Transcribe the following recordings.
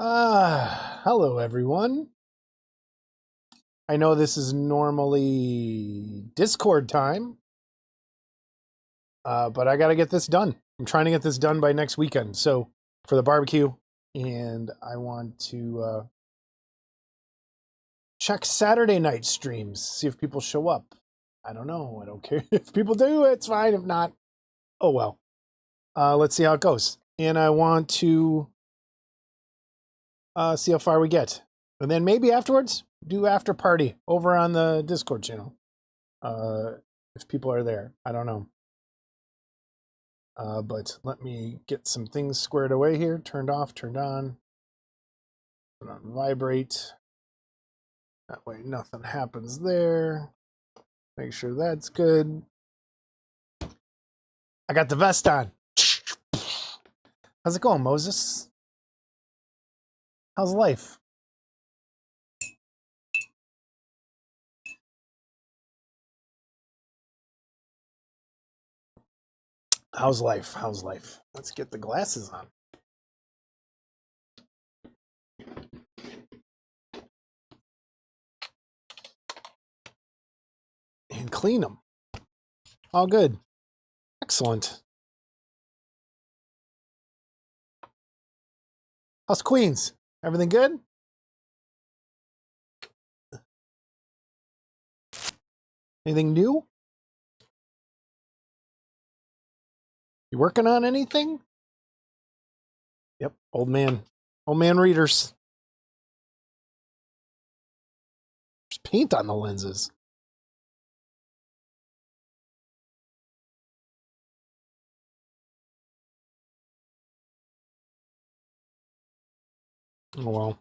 Hello everyone. I know this is normally Discord time, but I got to get this done. I'm trying to get this done by next weekend. So for the barbecue, and I want to check Saturday night streams, see if people show up. I don't know. I don't care if people do. It's fine. If not, oh well. Let's see how it goes. And I want to see how far we get, and then maybe afterwards do after party over on the Discord channel. If people are there, I don't know. But let me get some things squared away here. Turned off, turned on. Put on vibrate. That way nothing happens there. Make sure that's good. I got the vest on. How's it going, Moses? How's life? How's life? How's life? Let's get the glasses on. And clean them. All good. Excellent. How's Queens? Everything good? Anything new? You working on anything? Yep, old man. Old man readers. There's paint on the lenses. Oh well.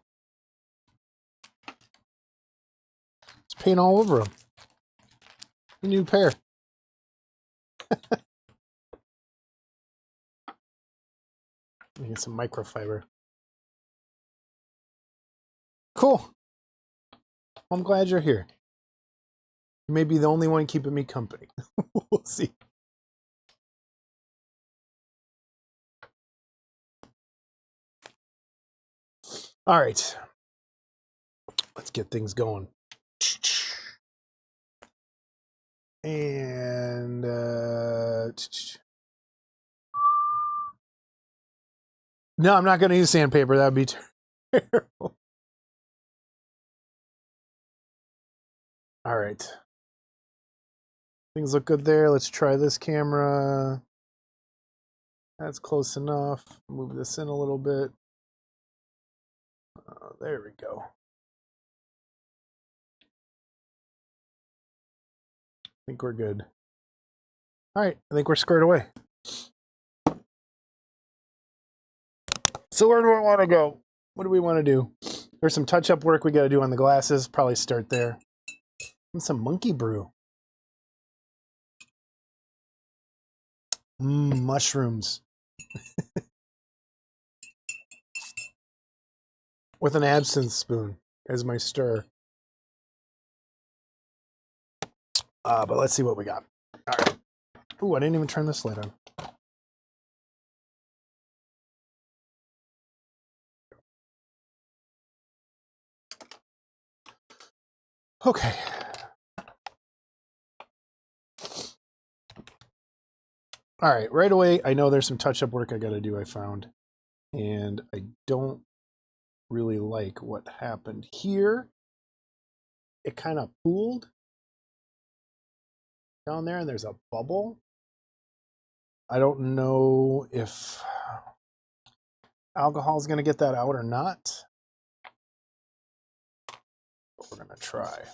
It's paint all over them. A new pair. Get some microfiber. Cool. I'm glad you're here. You may be the only one keeping me company. We'll see. All right. Let's get things going. And no, I'm not going to use sandpaper. That would be terrible. All right. Things look good there. Let's try this camera. That's close enough. Move this in a little bit. There we go. I think we're good. All right. I think we're squared away. So where do I want to go? What do we want to do? There's some touch-up work we got to do on the glasses. Probably start there. And some monkey brew. Mushrooms. With an absinthe spoon as my stir. But let's see what we got. All right. Ooh, I didn't even turn this light on. Okay. All right, right away, I know there's some touch-up work I got to do, I found. And I don't really like what happened here. It kind of pooled down there, and there's a bubble. I don't know if alcohol is going to get that out or not. But we're going to try.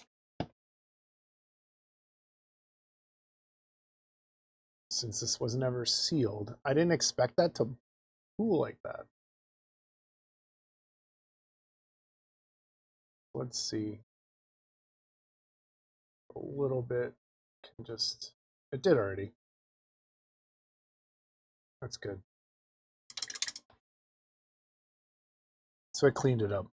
Since this was never sealed, I didn't expect that to pool like that. Let's see. A little bit can just, it did already. That's good. So I cleaned it up.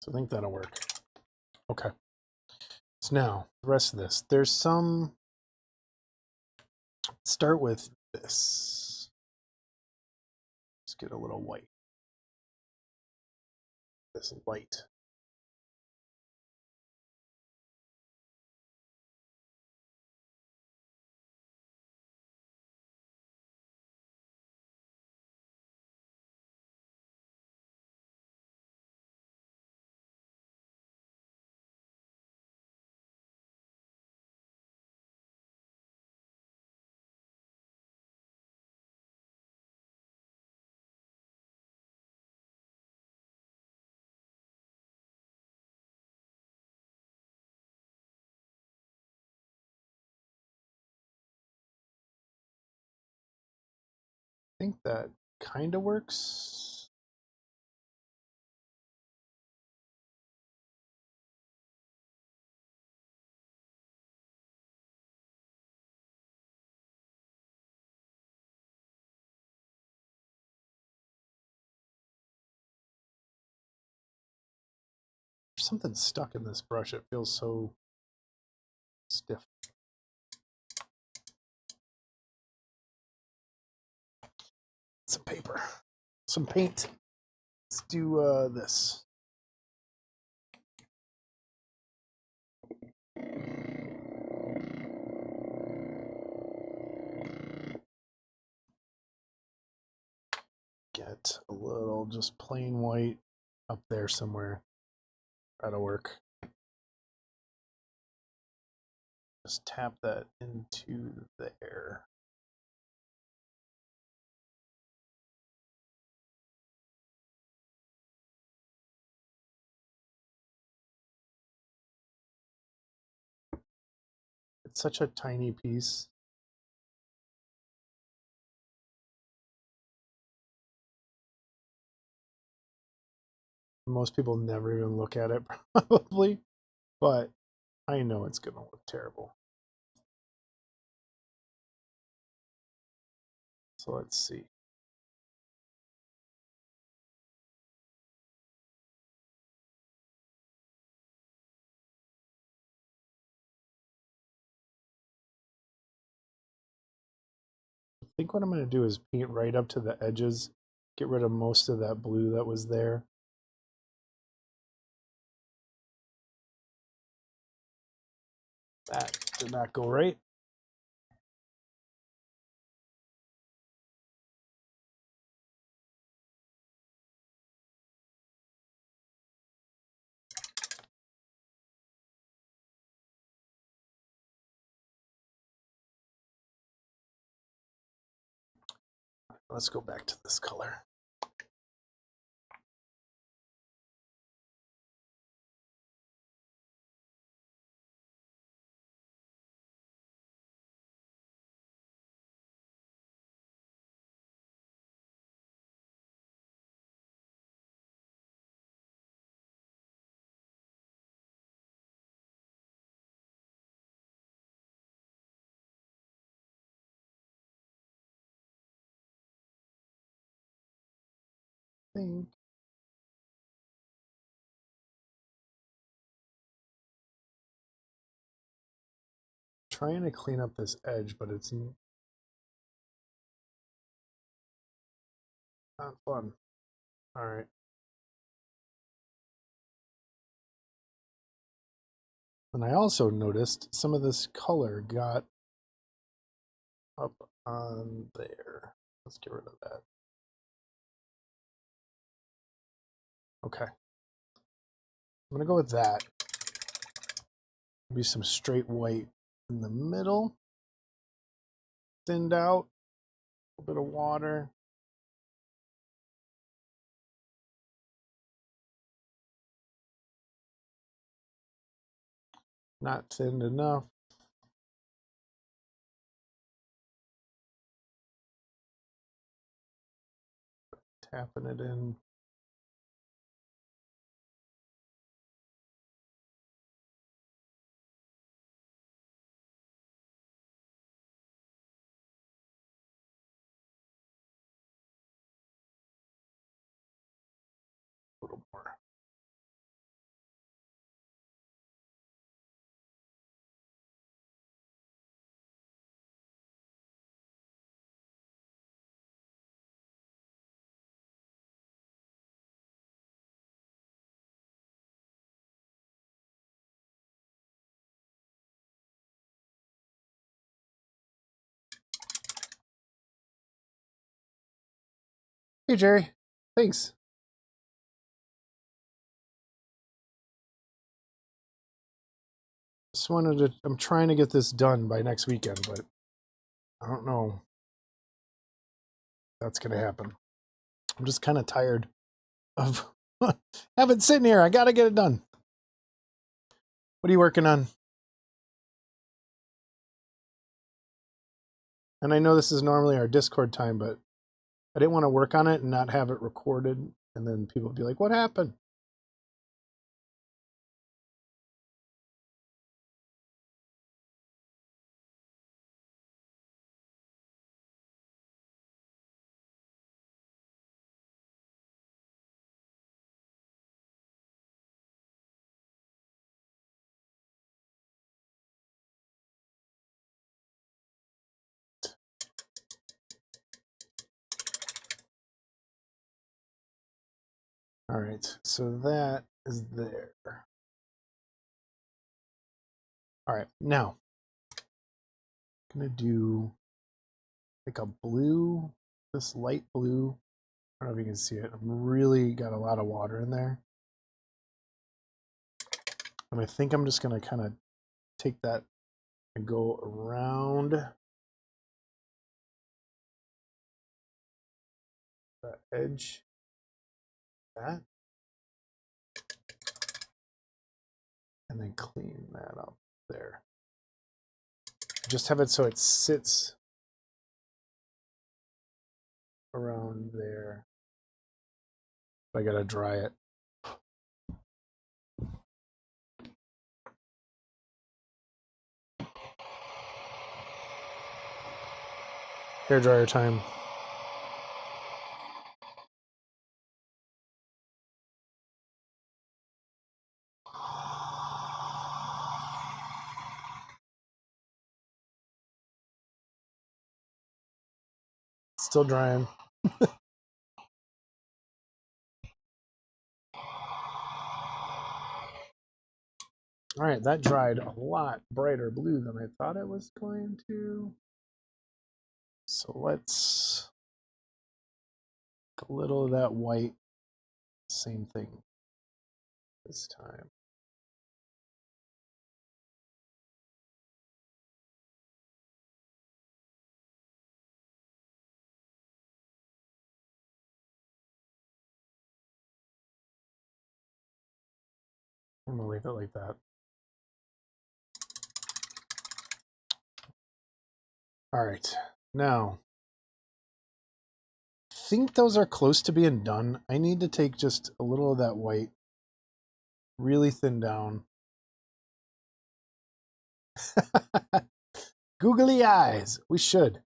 So I think that'll work. Okay. So now, the rest of this. There's some... Start with this. Let's get a little white. This light. I think that kind of works. There's something stuck in this brush. It feels so stiff. Some paper. Some paint. Let's do this. Get a little just plain white up there somewhere. That'll work. Just tap that into there. It's such a tiny piece. Most people never even look at it, probably, but I know it's going to look terrible. So let's see. I think what I'm going to do is paint right up to the edges, get rid of most of that blue that was there. That did not go right. Let's go back to this color. I think trying to clean up this edge, but it's not fun. All right. And I also noticed some of this color got up on there. Let's get rid of that. Okay. I'm gonna go with that. Maybe some straight white in the middle. Thinned out. A little bit of water. Not thinned enough. Tapping it in. A little more. Hey, Jerry. Thanks. Just wanted to. I'm trying to get this done by next weekend, but I don't know if that's gonna happen. I'm just kind of tired of having it sitting here. I gotta get it done. What are you working on? And I know this is normally our Discord time, but I didn't want to work on it and not have it recorded, and then people would be like, "What happened?" All right, so that is there. All right, now I'm gonna do like a blue, this light blue. I don't know if you can see it. I'm really got a lot of water in there. And I think I'm just gonna kind of take that and go around the edge, that, and then clean that up there. Just have it so it sits around there. I gotta dry it. Hair dryer time. Still drying. All right, that dried a lot brighter blue than I thought it was going to. So let's get a little of that white. Same thing this time. I'm gonna leave it like that. All right, now I think those are close to being done. I need to take just a little of that white, really thin down. Googly eyes. We should.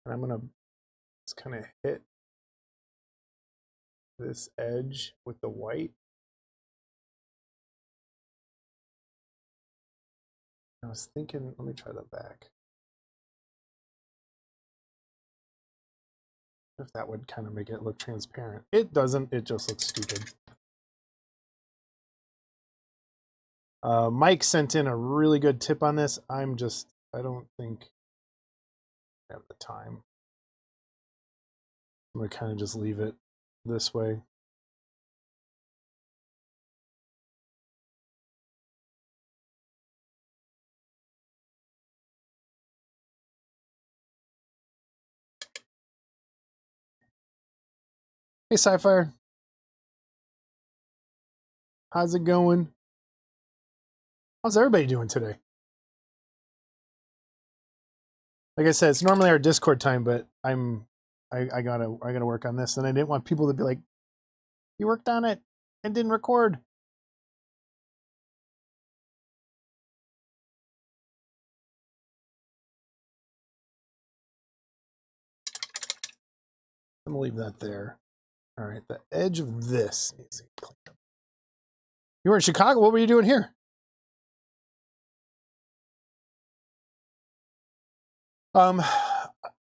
And I'm gonna just kind of hit this edge with the white. I was thinking, let me try the back. If that would kind of make it look transparent. It doesn't, it just looks stupid. Mike sent in a really good tip on this. I don't think I have the time. I'm gonna kind of just leave it this way. Hey, Sci-Fire. How's it going? How's everybody doing today? Like I said, it's normally our Discord time, but I gotta work on this, and I didn't want people to be like, "You worked on it and didn't record." I'm gonna leave that there. All right, the edge of this needs to be cleaned up. You were in Chicago. What were you doing here?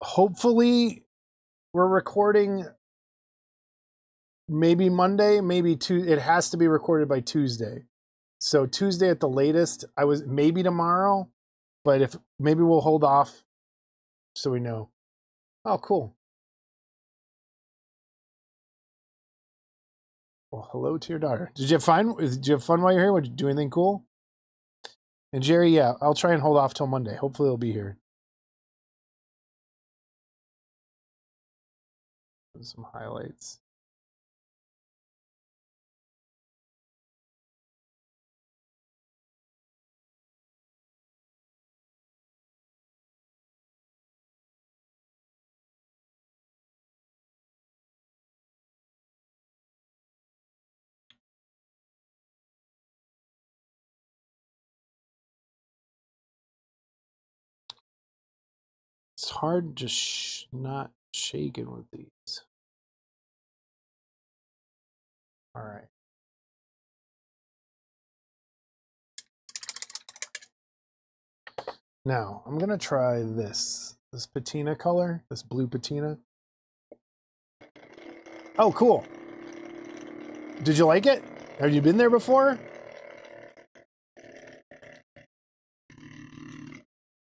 Hopefully we're recording maybe Monday, maybe Tuesday. It has to be recorded by Tuesday. So Tuesday at the latest. I was maybe tomorrow, but if maybe we'll hold off so we know. Oh, cool. Well, hello to your daughter. Did you have fun? Did you have fun while you're here? Did you do anything cool? And Jerry, yeah, I'll try and hold off till Monday. Hopefully he'll be here. Some highlights. It's hard just not shaking with these. All right. Now, I'm going to try this patina color, this blue patina. Oh, cool. Did you like it? Have you been there before?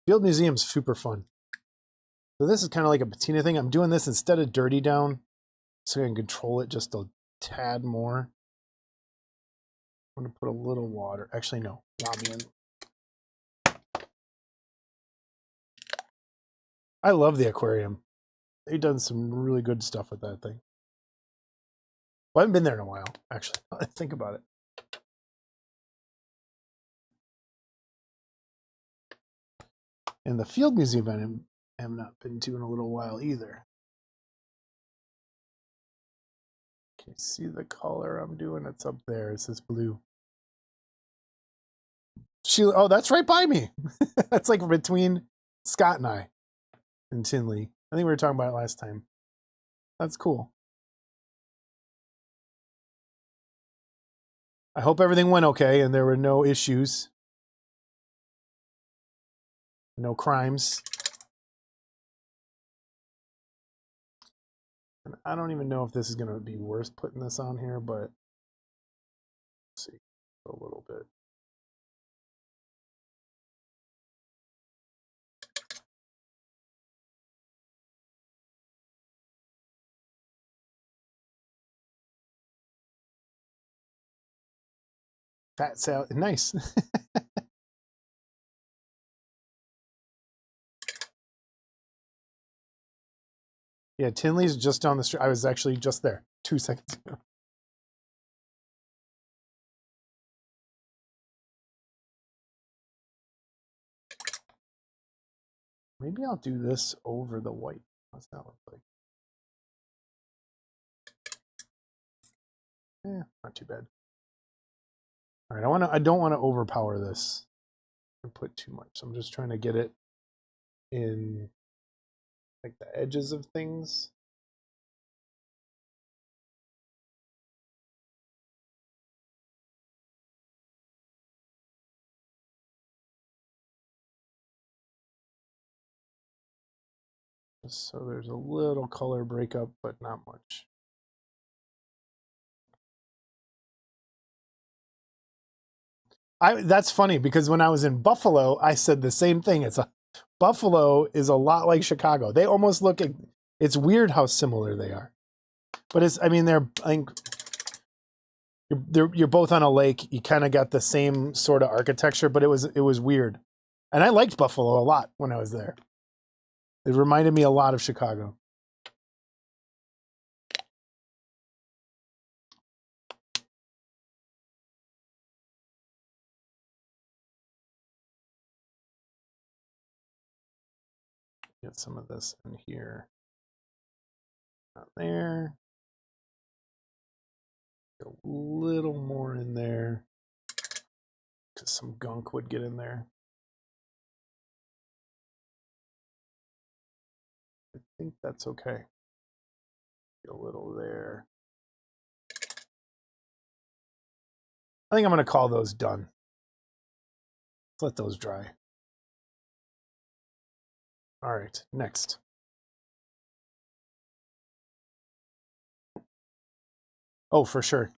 Field Museum's super fun. So this is kind of like a patina thing. I'm doing this instead of dirty down so I can control it just a tad more. I'm going to put a little water. Actually, no. Ramen. I love the aquarium. They've done some really good stuff with that thing. Well, I haven't been there in a while, actually. Think about it. And the Field Museum I have not been to in a little while either. Can you see the color I'm doing? It's up there. It's this blue. Oh, that's right by me. That's like between Scott and I in Tinley. I think we were talking about it last time. That's cool. I hope everything went okay and there were no issues. No crimes. And I don't even know if this is going to be worth putting this on here, but let's see a little bit. Fat salad, nice. Yeah, Tinley's just down the street. I was actually just there 2 seconds ago. Maybe I'll do this over the white. What's that look like? Not too bad. All right, I don't want to overpower this and put too much. So I'm just trying to get it in like the edges of things. So there's a little color breakup, but not much. That's funny because when I was in Buffalo, I said the same thing. Buffalo is a lot like Chicago. They almost look. It's weird how similar they are. But you're both on a lake. You kind of got the same sort of architecture, but it was weird. And I liked Buffalo a lot when I was there. It reminded me a lot of Chicago. Get some of this in here. Not there. Get a little more in there. Because some gunk would get in there. I think that's okay. Get a little there. I think I'm going to call those done. Let's let those dry. All right, next. Oh, for sure.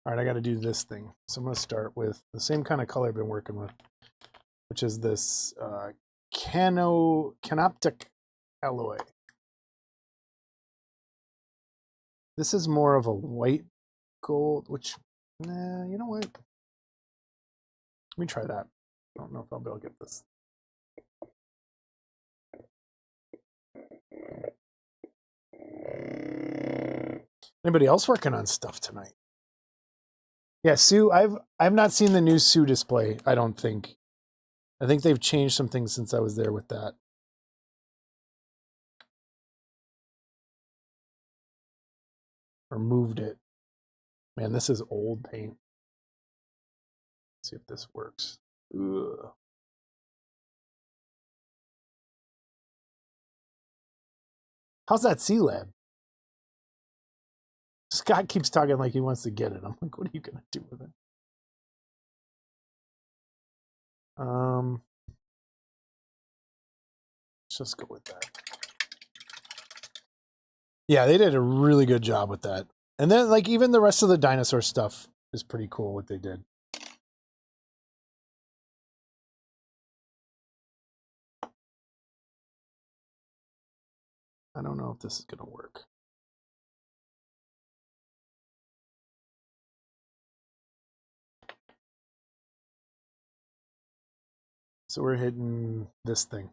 All right, I got to do this thing. So I'm going to start with the same kind of color I've been working with, which is this canoptic alloy. This is more of a white gold, which, nah, you know what? Let me try that. I don't know if I'll be able to get this. Anybody else working on stuff tonight? Yeah, Sue, I've not seen the new Sue display, I don't think. I think they've changed some things since I was there with that. Or moved it. Man, this is old paint. Let's see if this works. Ugh. How's that C-Lab? Scott keeps talking like he wants to get it. I'm like, what are you going to do with it? Let's just go with that. Yeah, they did a really good job with that. And then, like, even the rest of the dinosaur stuff is pretty cool what they did. I don't know if this is going to work. So we're hitting this thing.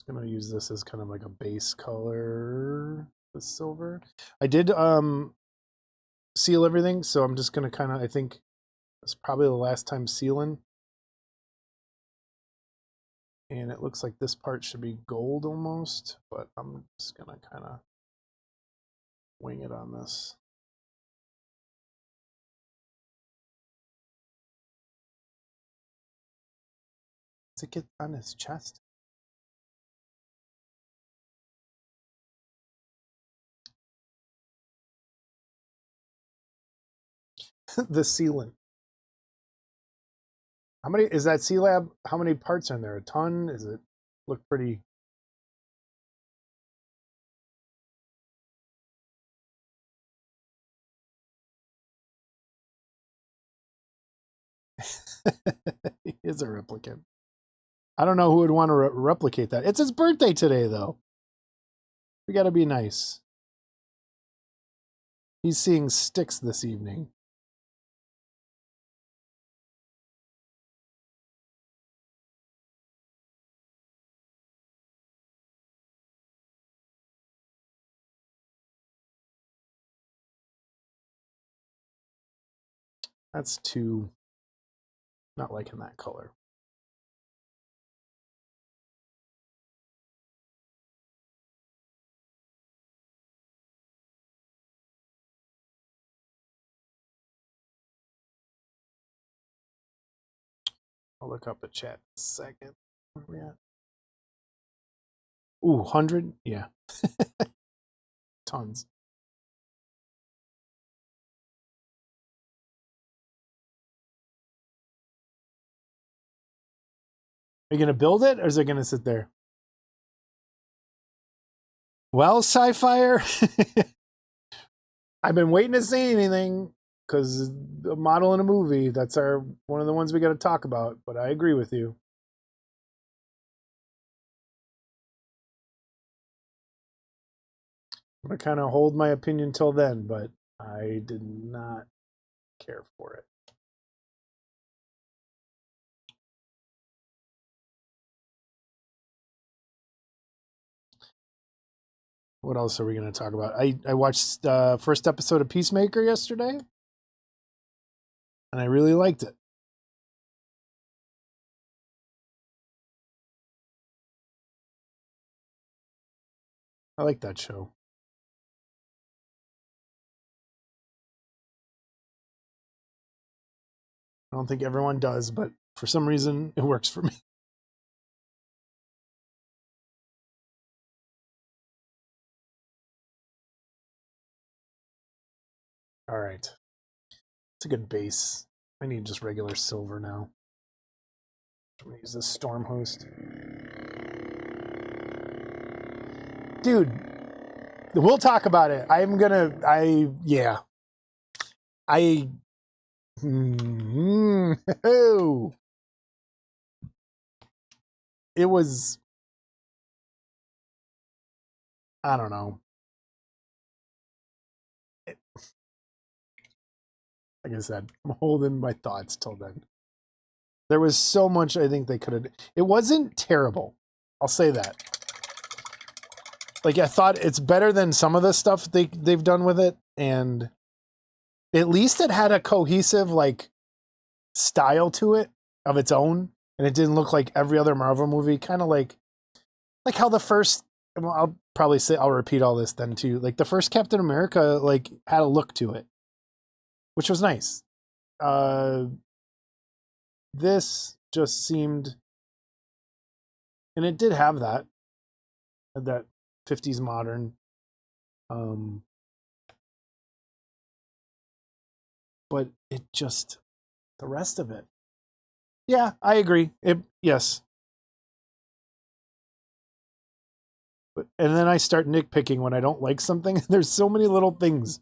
I'm going to use this as kind of like a base color, the silver. I did seal everything, so I'm just going to kind of, I think it's probably the last time sealing. And it looks like this part should be gold almost, but I'm just going to kind of wing it on this. Does it get on his chest? The sealant. How many is that C-Lab? How many parts are in there? A ton? Is it look pretty? He is a replicant. I don't know who would want to replicate that. It's his birthday today, though. We got to be nice. He's seeing sticks this evening. That's too not liking that color. I'll look up the chat in a second. Where are we at? Ooh, 100? Yeah. Tons. Are you going to build it, or is it going to sit there? Well, Sci-Fire, I've been waiting to say anything because the model in a movie, that's one of the ones we got to talk about, but I agree with you. I'm going to kind of hold my opinion till then, but I did not care for it. What else are we going to talk about? I watched the first episode of Peacemaker yesterday, and I really liked it. I like that show. I don't think everyone does, but for some reason, it works for me. All right. It's a good base. I need just regular silver now. I'm going to use this storm host. Dude, we'll talk about it. Yeah. It was, I don't know. Like I said, I'm holding my thoughts till then. There was so much I think they could have. It wasn't terrible. I'll say that. Like, I thought it's better than some of the stuff they've done with it, and at least it had a cohesive like style to it of its own, and it didn't look like every other Marvel movie. Kind of like how the first. Well, I'll probably say I'll repeat all this then too. Like the first Captain America, like had a look to it, which was nice. This just seemed, and it did have that 50s modern. But it just, the rest of it. Yeah, I agree. Yes. But, and then I start nitpicking when I don't like something. There's so many little things.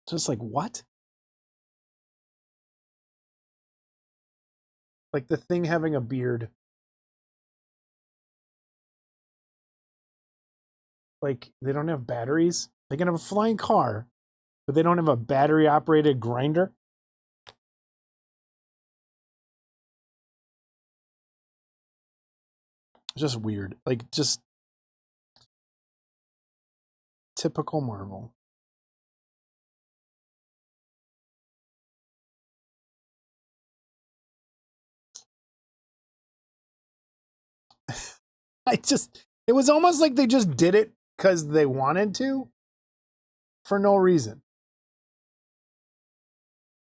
Just like, what? Like the Thing having a beard. Like, they don't have batteries. They can have a flying car, but they don't have a battery operated grinder. Just weird. Like, just typical Marvel. It was almost like they just did it because they wanted to for no reason.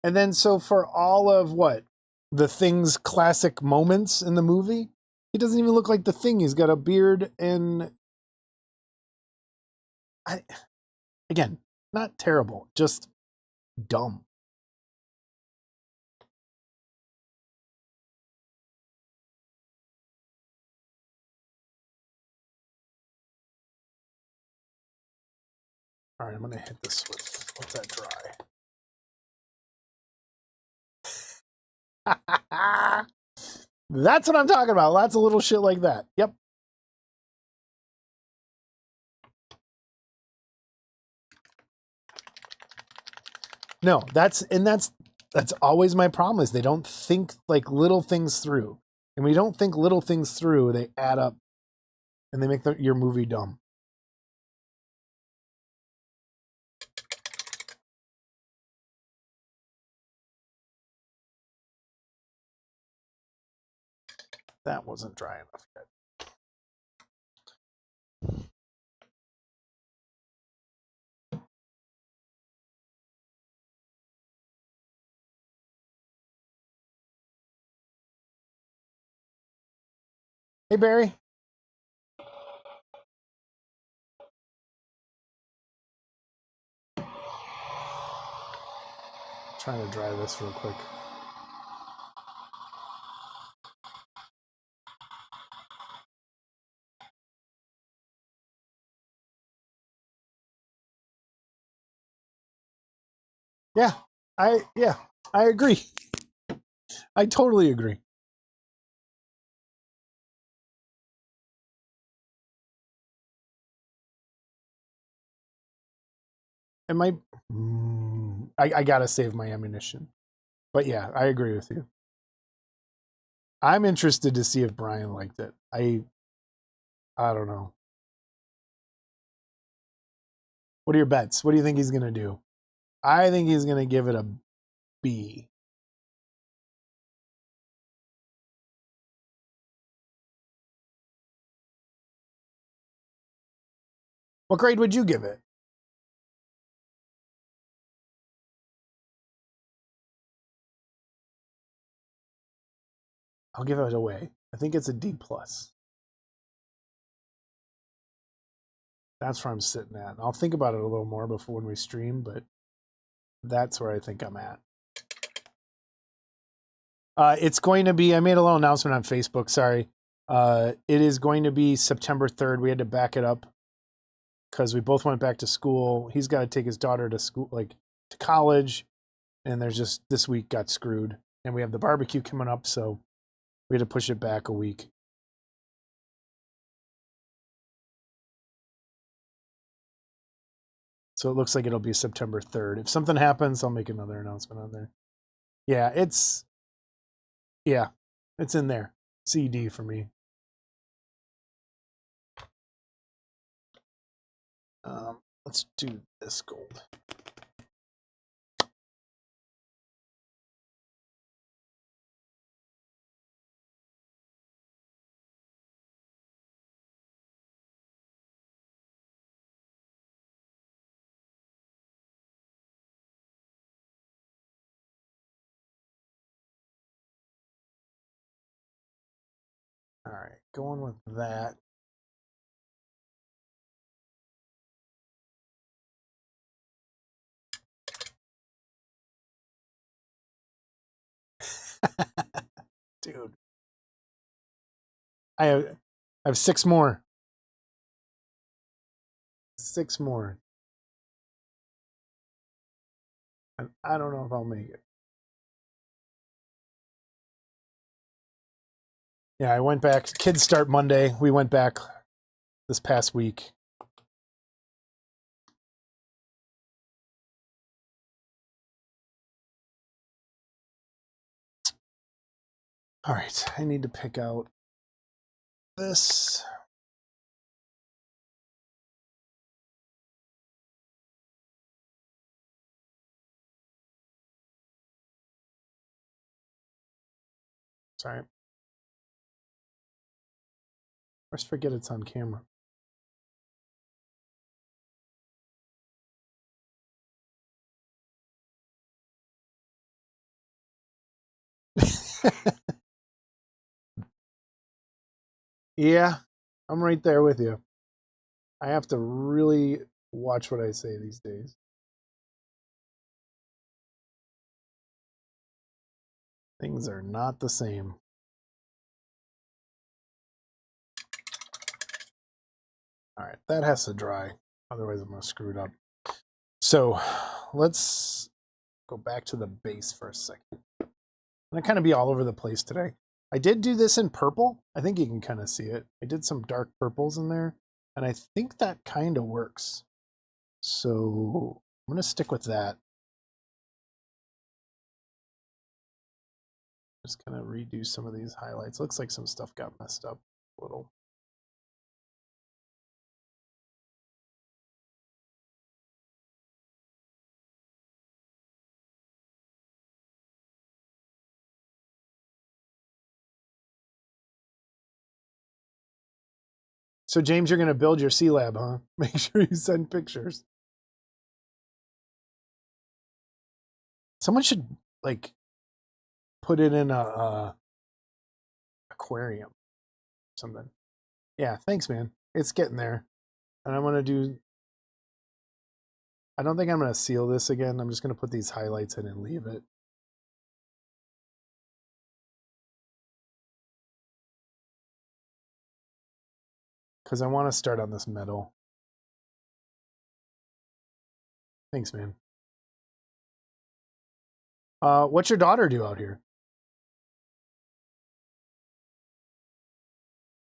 And then, so for all of what? The Thing's classic moments in the movie, he doesn't even look like the Thing. He's got a beard and. Again, not terrible, just dumb. All right, I'm going to hit this with, let that dry. That's what I'm talking about. Lots of little shit like that. Yep. No, that's always my problem is they don't think like little things through. And when you don't think little things through, they add up and they make your movie dumb. That wasn't dry enough yet. Hey, Barry. Trying to dry this real quick. Yeah, I agree. I totally agree. And I gotta save my ammunition. But yeah, I agree with you. I'm interested to see if Brian liked it. I don't know. What are your bets? What do you think he's gonna do? I think he's gonna give it a B. What grade would you give it? I'll give it away. I think it's a D plus. That's where I'm sitting at. I'll think about it a little more before when we stream, but that's where I think I'm at. It's going to be, I made a little announcement on Facebook, sorry. It is going to be September 3rd. We had to back it up because we both went back to school. He's got to take his daughter to school, like to college. and there's just this week got screwed, and we have the barbecue coming up, so we had to push it back a week. So it looks like it'll be September 3rd. If something happens, I'll make another announcement on there. Yeah, it's in there. CD for me. Let's do this gold. All right, going with that. Dude. I have 6 more. 6 more. And I don't know if I'll make it. Yeah, I went back. Kids start Monday. We went back this past week. All right, I need to pick out this. Sorry. First, forget it's on camera. Yeah, I'm right there with you. I have to really watch what I say these days. Things are not the same. All right, that has to dry. Otherwise, I'm going to screw it up. So let's go back to the base for a second. I'm going to kind of be all over the place today. I did do this in purple. I think you can kind of see it. I did some dark purples in there, and I think that kind of works. So I'm going to stick with that. Just kind of redo some of these highlights. Looks like some stuff got messed up a little. So James, you're going to build your C-Lab, huh? Make sure you send pictures. Someone should like put it in a aquarium, something. Yeah, thanks, man. It's getting there, and I'm gonna do. I don't think I'm gonna seal this again. I'm just gonna put these highlights in and leave it. Because I want to start on this metal. Thanks, man. What's your daughter do out here?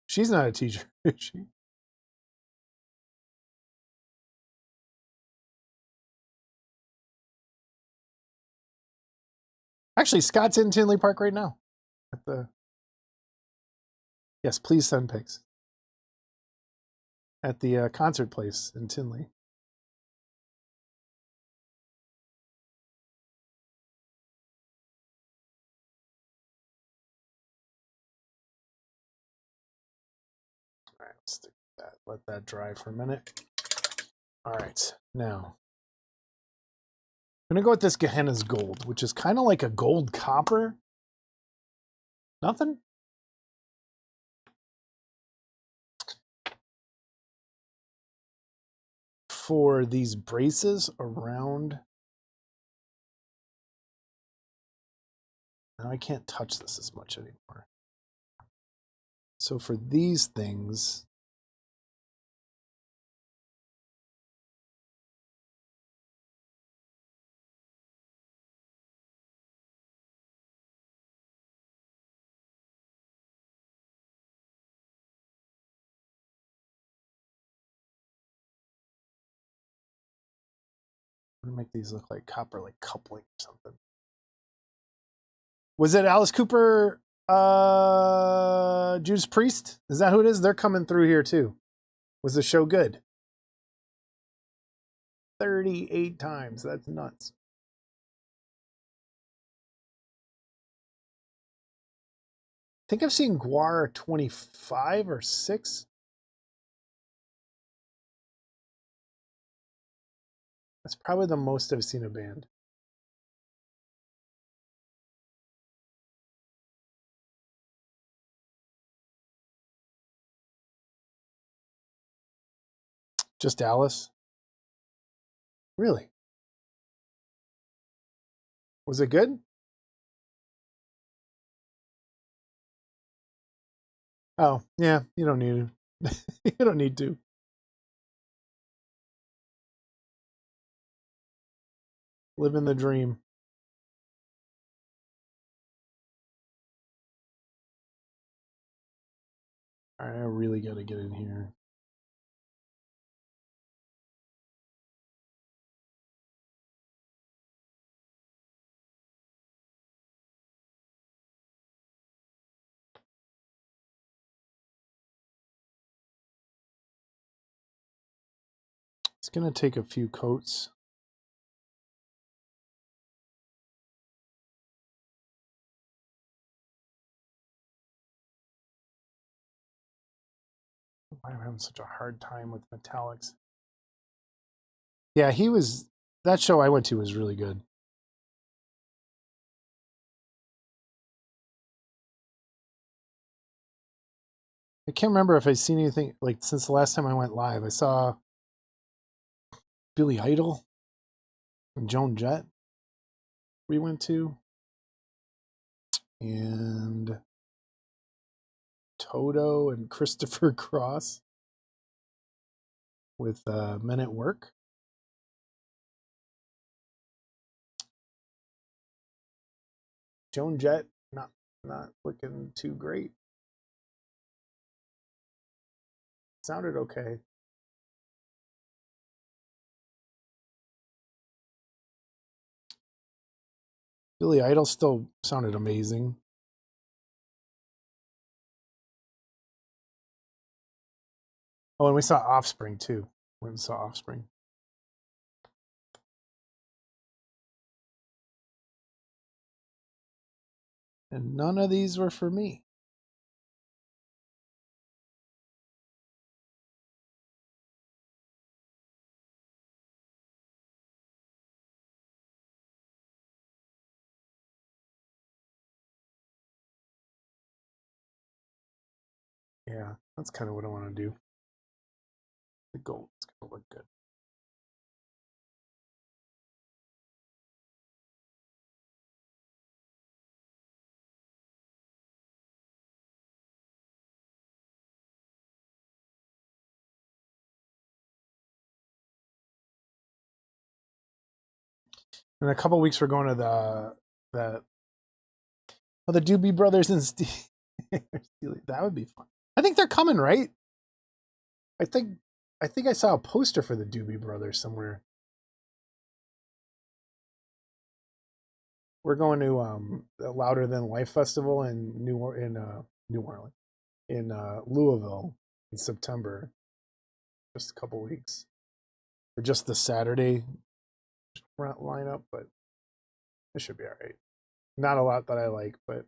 She's not a teacher, is she? Actually, Scott's in Tinley Park right now. At the yes, please send pics. At the concert place in Tinley. All right, let's stick with that. Let that dry for a minute. All right, now I'm gonna go with this Gehenna's Gold, which is kind of like a gold copper. Nothing? For these braces around. Now I can't touch this as much anymore. So for these things, I'm gonna make these look like copper, like coupling or something. Was it Alice Cooper, Judas Priest? Is that who it is? They're coming through here too. Was the show good? 38 times. That's nuts. I think I've seen Guar 25 or 6. That's probably the most I've seen a band. Just Alice? Really? Was it good? Oh, yeah, you don't need to. You don't need to. Living the dream. All right, I really got to get in here. It's going to take a few coats. Why am I having such a hard time with metallics? Yeah, that show I went to was really good. I can't remember if I've seen anything, like, since the last time I went live. I saw Billy Idol and Joan Jett we went to. And Toto and Christopher Cross with Men at Work. Joan Jett not looking too great. Sounded okay. Billy Idol still sounded amazing. Oh, and we saw Offspring too. Went and saw Offspring. And none of these were for me. Yeah, that's kind of what I want to do. The gold is going to look good. In a couple weeks, we're going to the Doobie Brothers and Steve. That would be fun. I think they're coming, right? I think I saw a poster for the Doobie Brothers somewhere. We're going to the Louder Than Life festival in New Orleans, in Louisville in September. Just a couple weeks, or just the Saturday lineup, but it should be all right. Not a lot that I like, but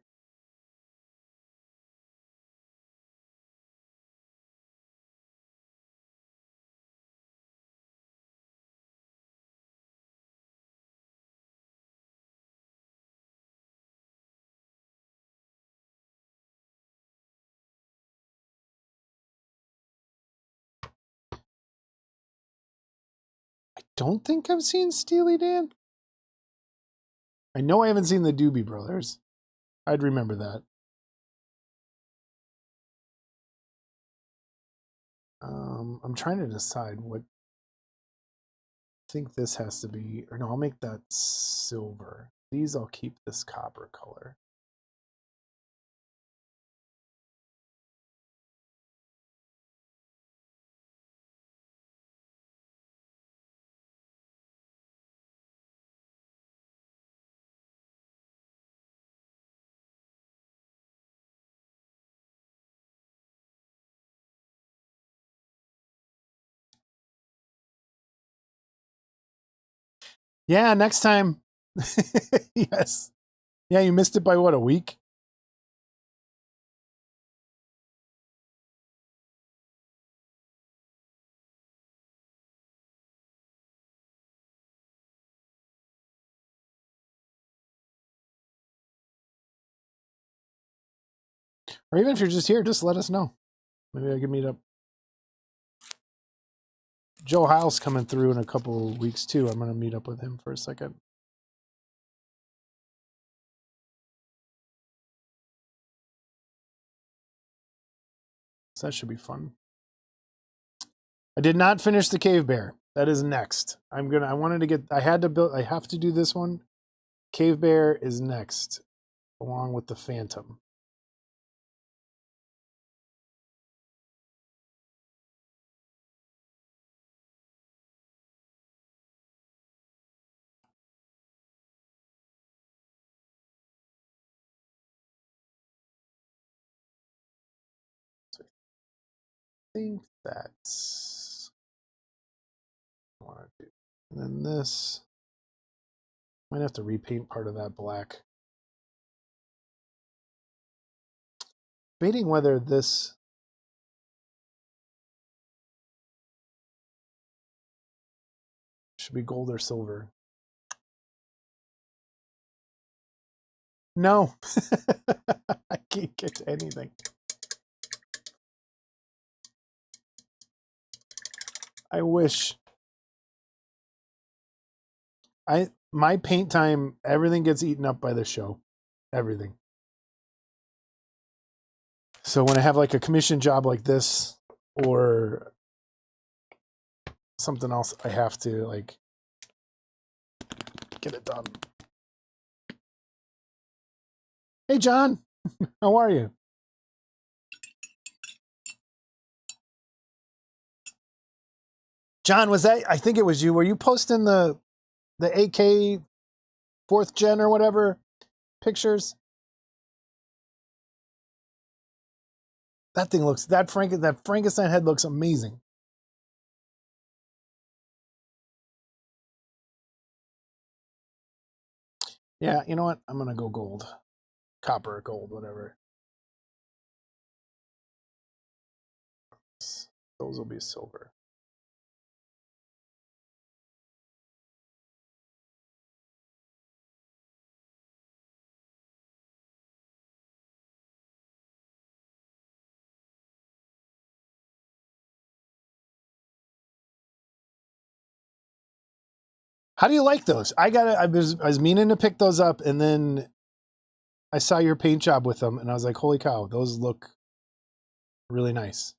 I don't think I've seen Steely Dan. I know I haven't seen the Doobie Brothers. I'd remember that. I'm trying to decide what. I think this has to be, or no, I'll make that silver. These I'll keep this copper color. Yeah, next time. Yes. Yeah, you missed it by what, a week? Or even if you're just here, just let us know. Maybe I can meet up. Joe Hiles coming through in a couple of weeks too. I'm going to meet up with him for a second. So that should be fun. I did not finish the Cave Bear. That is next. I have to do this one. Cave Bear is next, along with the Phantom. So I think that's what I want to do. And then this, might have to repaint part of that black. Debating whether this should be gold or silver. No, I can't get to anything. I wish. My paint time, everything gets eaten up by the show. Everything. So when I have like a commission job like this or something else, I have to like get it done. Hey John, how are you? John, was that, I think it was you. Were you posting the AK 4th gen or whatever pictures? That thing looks, that Frankenstein head looks amazing. Yeah, you know what? I'm gonna go gold. Copper, gold, whatever. Those will be silver. How do you like those? I was meaning to pick those up, and then I saw your paint job with them, and I was like, holy cow, those look really nice.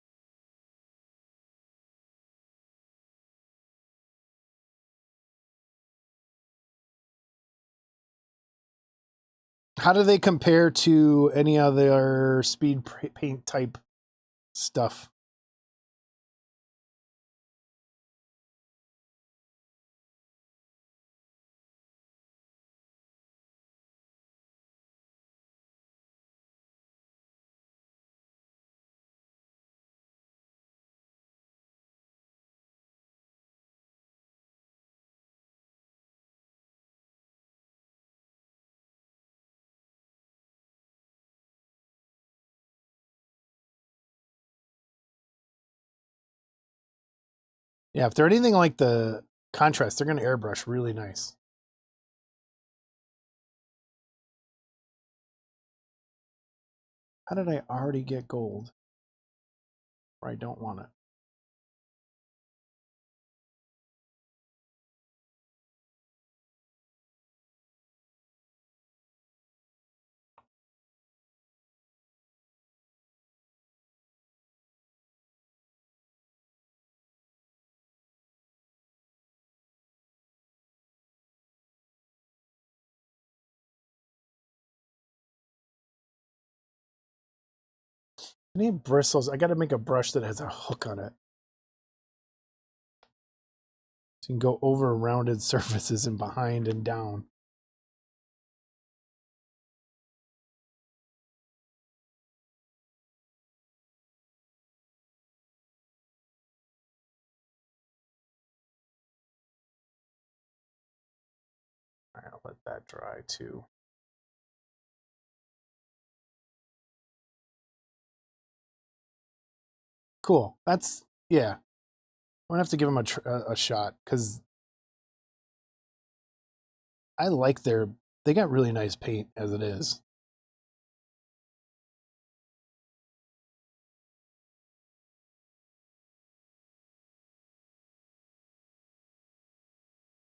How do they compare to any other speed paint type stuff? Yeah, if they're anything like the contrast, they're going to airbrush really nice. How did I already get gold? Or I don't want it. I need bristles. I got to make a brush that has a hook on it. So you can go over rounded surfaces and behind and down. let that dry too. Cool. That's, yeah. I'm gonna have to give them a shot because I like they got really nice paint as it is.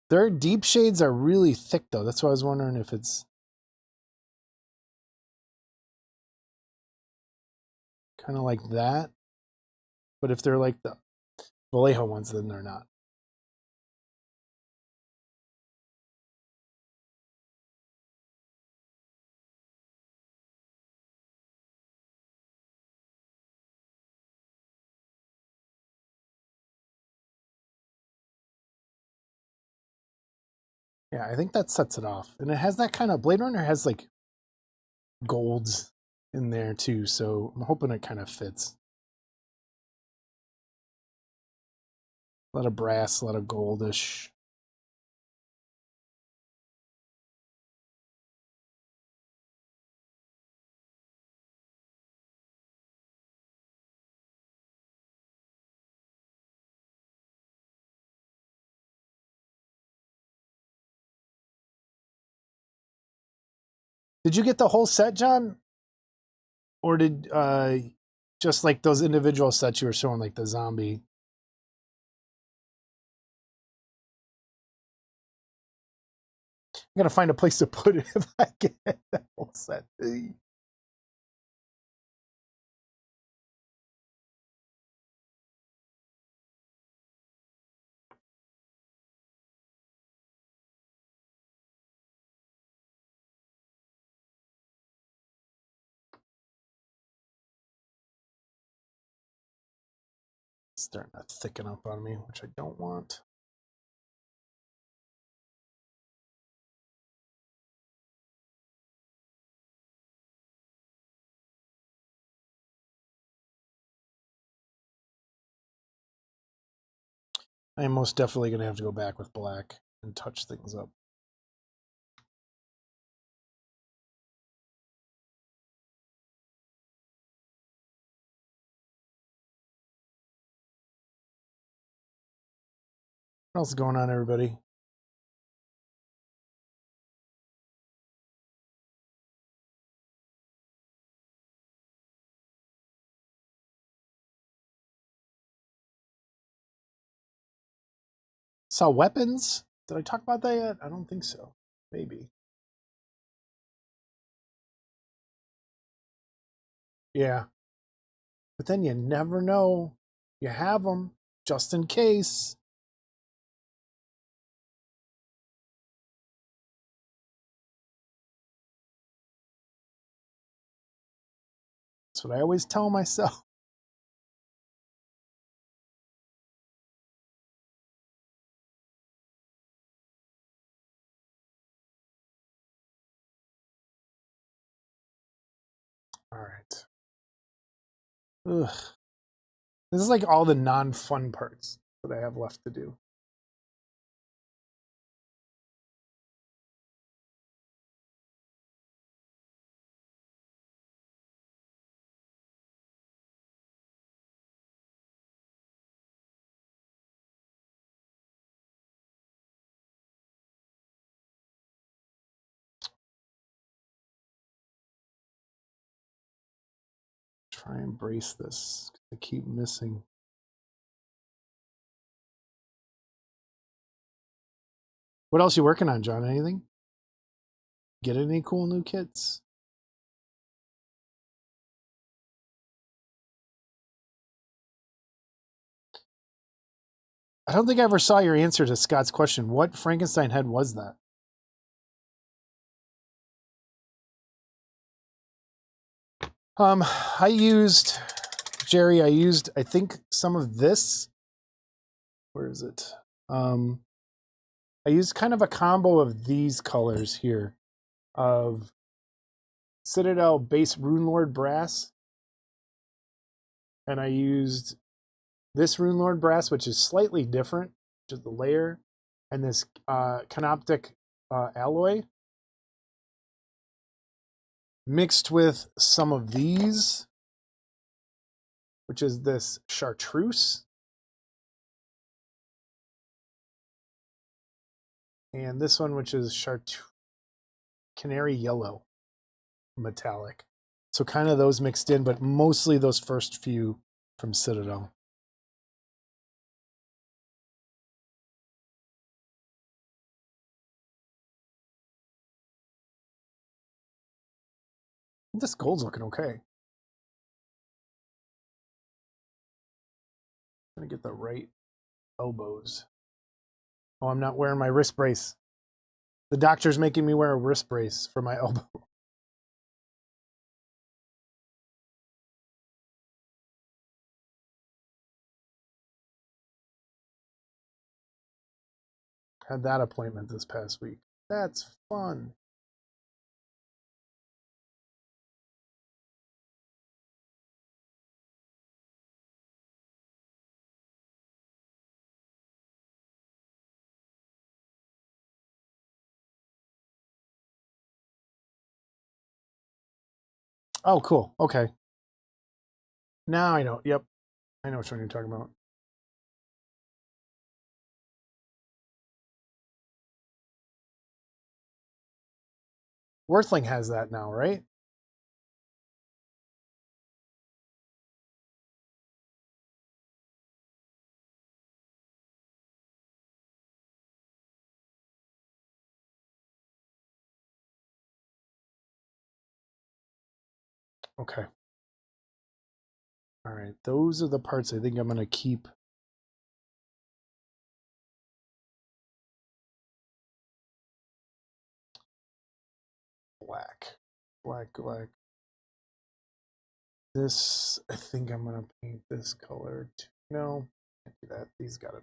Their deep shades are really thick though. That's why I was wondering if it's kind of like that. But if they're like the Vallejo ones, then they're not. Yeah, I think that sets it off. And it has that kind of, Blade Runner has like golds in there too, so I'm hoping it kind of fits. A lot of brass, a lot of goldish. Did you get the whole set, John? Or did just like those individual sets you were showing, like the zombie? I'm gonna find a place to put it if I get that whole set. It's starting to thicken up on me, which I don't want. I am most definitely going to have to go back with black and touch things up. What else is going on, everybody? Saw weapons? Did I talk about that yet? I don't think so. Maybe. Yeah. But then you never know. You have them just in case. That's what I always tell myself. All right. Ugh. This is like all the non-fun parts that I have left to do. Try and brace this. I keep missing. What else you working on, John? Anything? Get any cool new kits? I don't think I ever saw your answer to Scott's question. What Frankenstein head was that? I used, Jerry, I think some of this. Where is it? I used kind of a combo of these colors here of Citadel base Rune Lord brass. And I used this Rune Lord brass, which is slightly different, which is the layer, and this Canoptic alloy. mixed with some of these, which is this chartreuse. And this one, which is canary yellow metallic. So kind of those mixed in, but mostly those first few from Citadel. This gold's looking okay. I'm gonna get the right elbows. Oh, I'm not wearing my wrist brace. The doctor's making me wear a wrist brace for my elbow. Had that appointment this past week. That's fun. Oh, cool. Okay. Now I know. Yep. I know which one you're talking about. Worthling has that now, right? Okay. All right. Those are the parts I think I'm going to keep. Black. Black. This, I think I'm going to paint this color too. No, can't do that. These got to.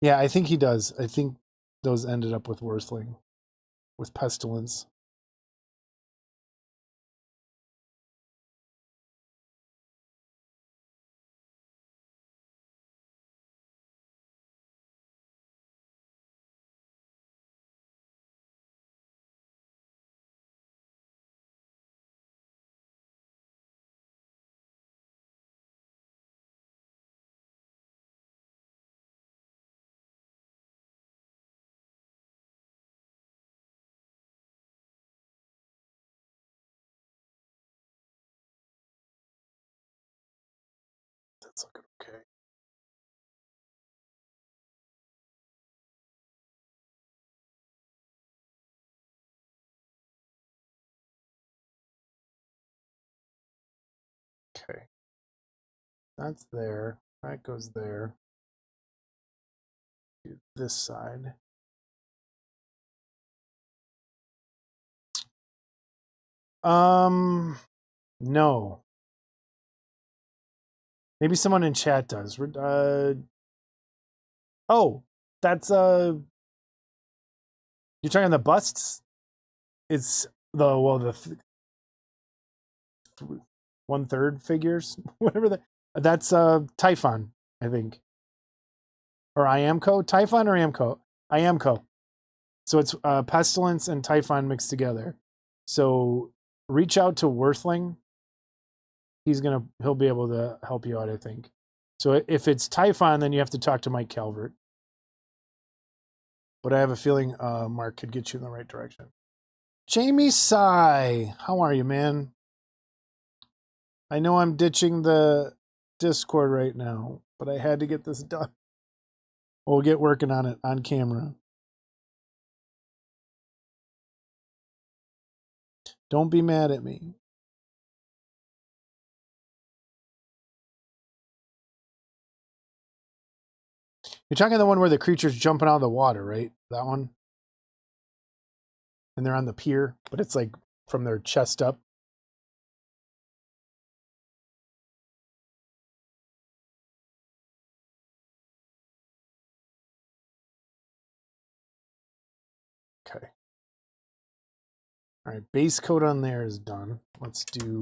Yeah, I think he does. I think those ended up with Worthling, with Pestilence. That's looking okay. Okay. That's there. That goes there. Do this side. No. Maybe someone in chat does. Oh, that's you're talking the busts? It's the 1/3 figures, whatever that. That's Typhon, I think, or Iamco. Typhon or Iamco? Iamco. So it's Pestilence and Typhon mixed together. So reach out to Worthling. He'll be able to help you out, I think. So if it's Typhon, then you have to talk to Mike Calvert. But I have a feeling Mark could get you in the right direction. Jamie Sai, how are you, man? I know I'm ditching the Discord right now, but I had to get this done. We'll get working on it on camera. Don't be mad at me. You're talking the one where the creature's jumping out of the water, right? That one? And they're on the pier, but it's like from their chest up. Okay. All right, base coat on there is done. Let's do...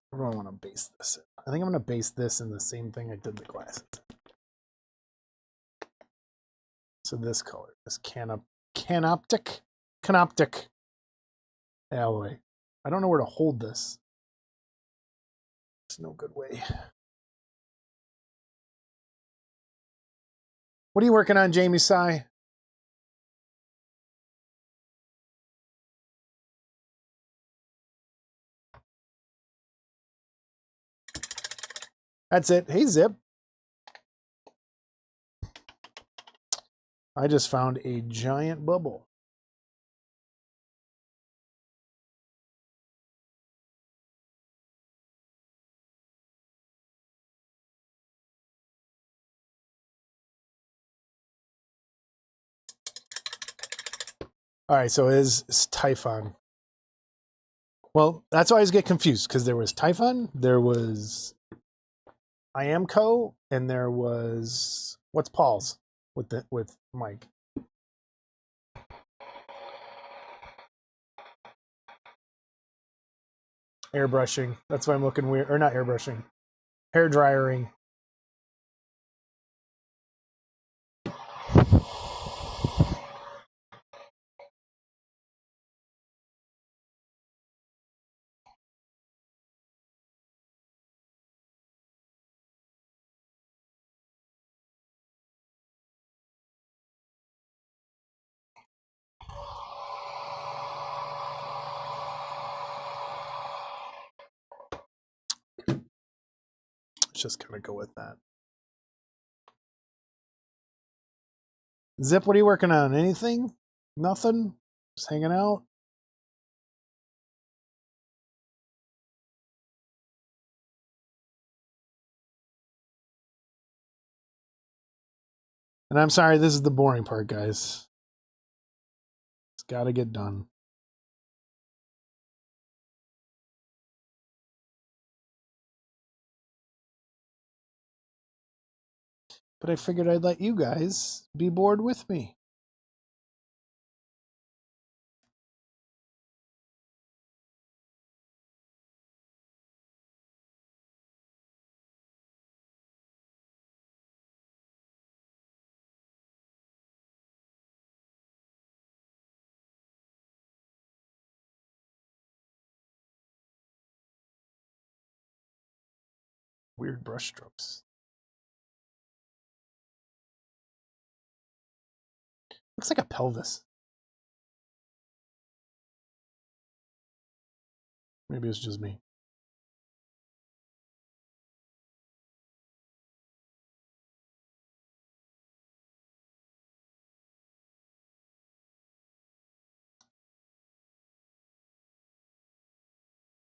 Where do I want to base this in? I think I'm going to base this in the same thing I did the glasses. So this color, this canoptic alloy. I don't know where to hold this. There's no good way. What are you working on, Jamie Sy? That's it. Hey, Zip. I just found a giant bubble. All right, so it is Typhon. Well, that's why I always get confused, because there was Typhon, there was Iamco, and there was what's Paul's with Mike. Airbrushing. That's why I'm looking weird. Or not airbrushing. Hair dryering. Let's just kind of go with that. Zip, what are you working on? Anything? Nothing? Just hanging out? And I'm sorry, this is the boring part, guys. It's got to get done. But I figured I'd let you guys be bored with me. Weird brush strokes. Looks like a pelvis. Maybe it's just me.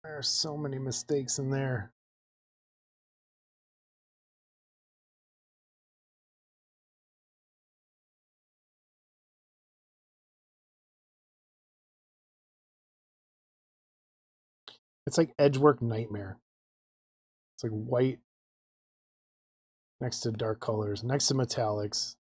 There are so many mistakes in there. It's like edgework nightmare. It's like white next to dark colors, next to metallics.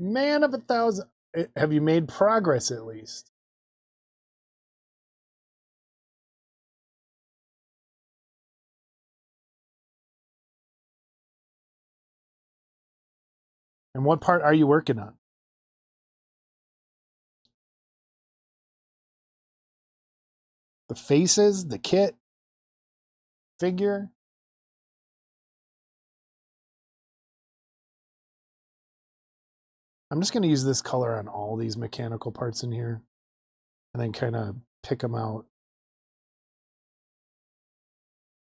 Man of 1,000. Have you made progress at least? And what part are you working on? The faces, the kit, figure? I'm just going to use this color on all these mechanical parts in here and then kind of pick them out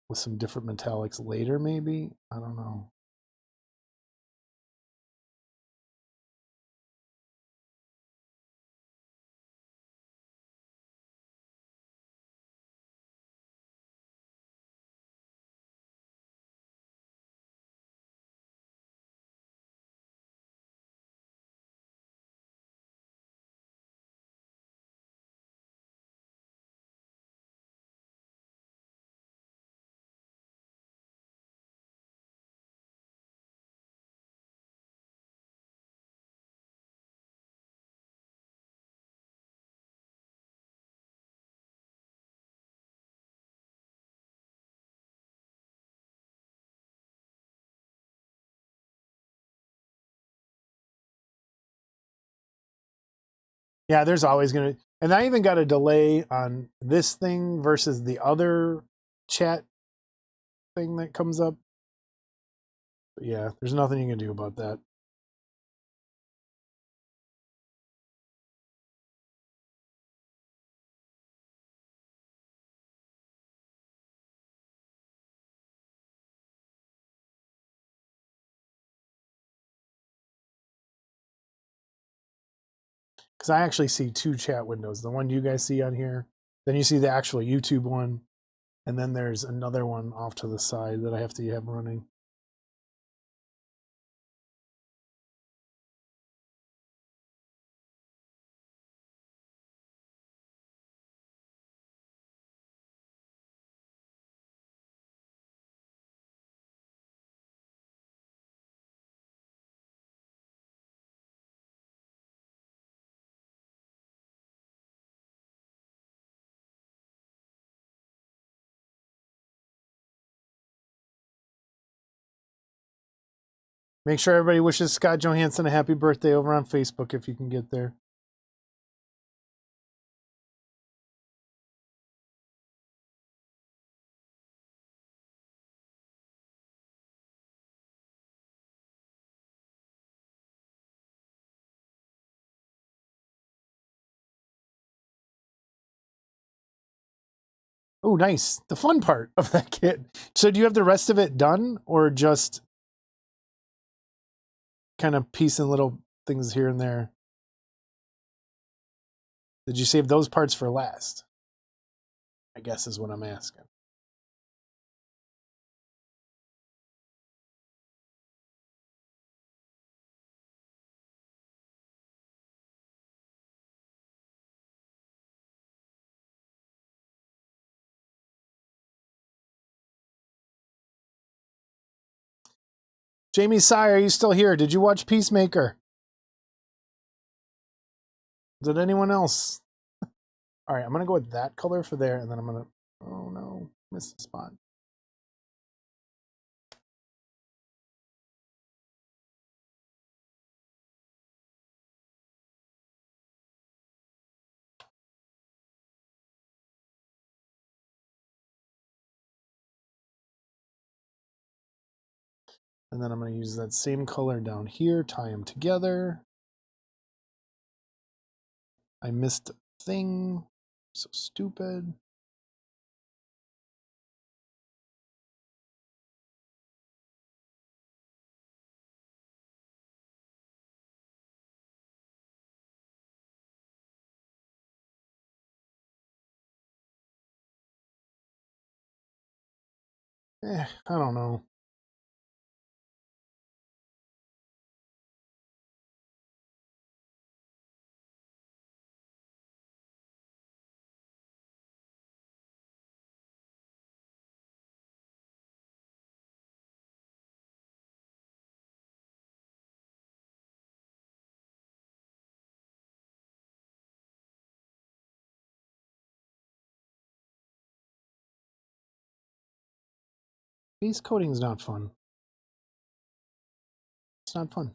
with some different metallics later, maybe? I don't know. Yeah, there's always going to, and I even got a delay on this thing versus the other chat thing that comes up. But yeah, there's nothing you can do about that. Because I actually see two chat windows. The one you guys see on here, then you see the actual YouTube one, and then there's another one off to the side that I have to have running. Make sure everybody wishes Scott Johansson a happy birthday over on Facebook if you can get there. Oh, nice. The fun part of that kit. So do you have the rest of it done or just kind of piecing little things here and there? Did you save those parts for last? I guess is what I'm asking. Jamie Sire, are you still here? Did you watch Peacemaker? Did anyone else? All right, I'm going to go with that color for there, and then I'm going to... Oh, no. Missed the spot. And then I'm going to use that same color down here, tie them together. I missed a thing. So stupid. I don't know. Base coating's not fun. It's not fun.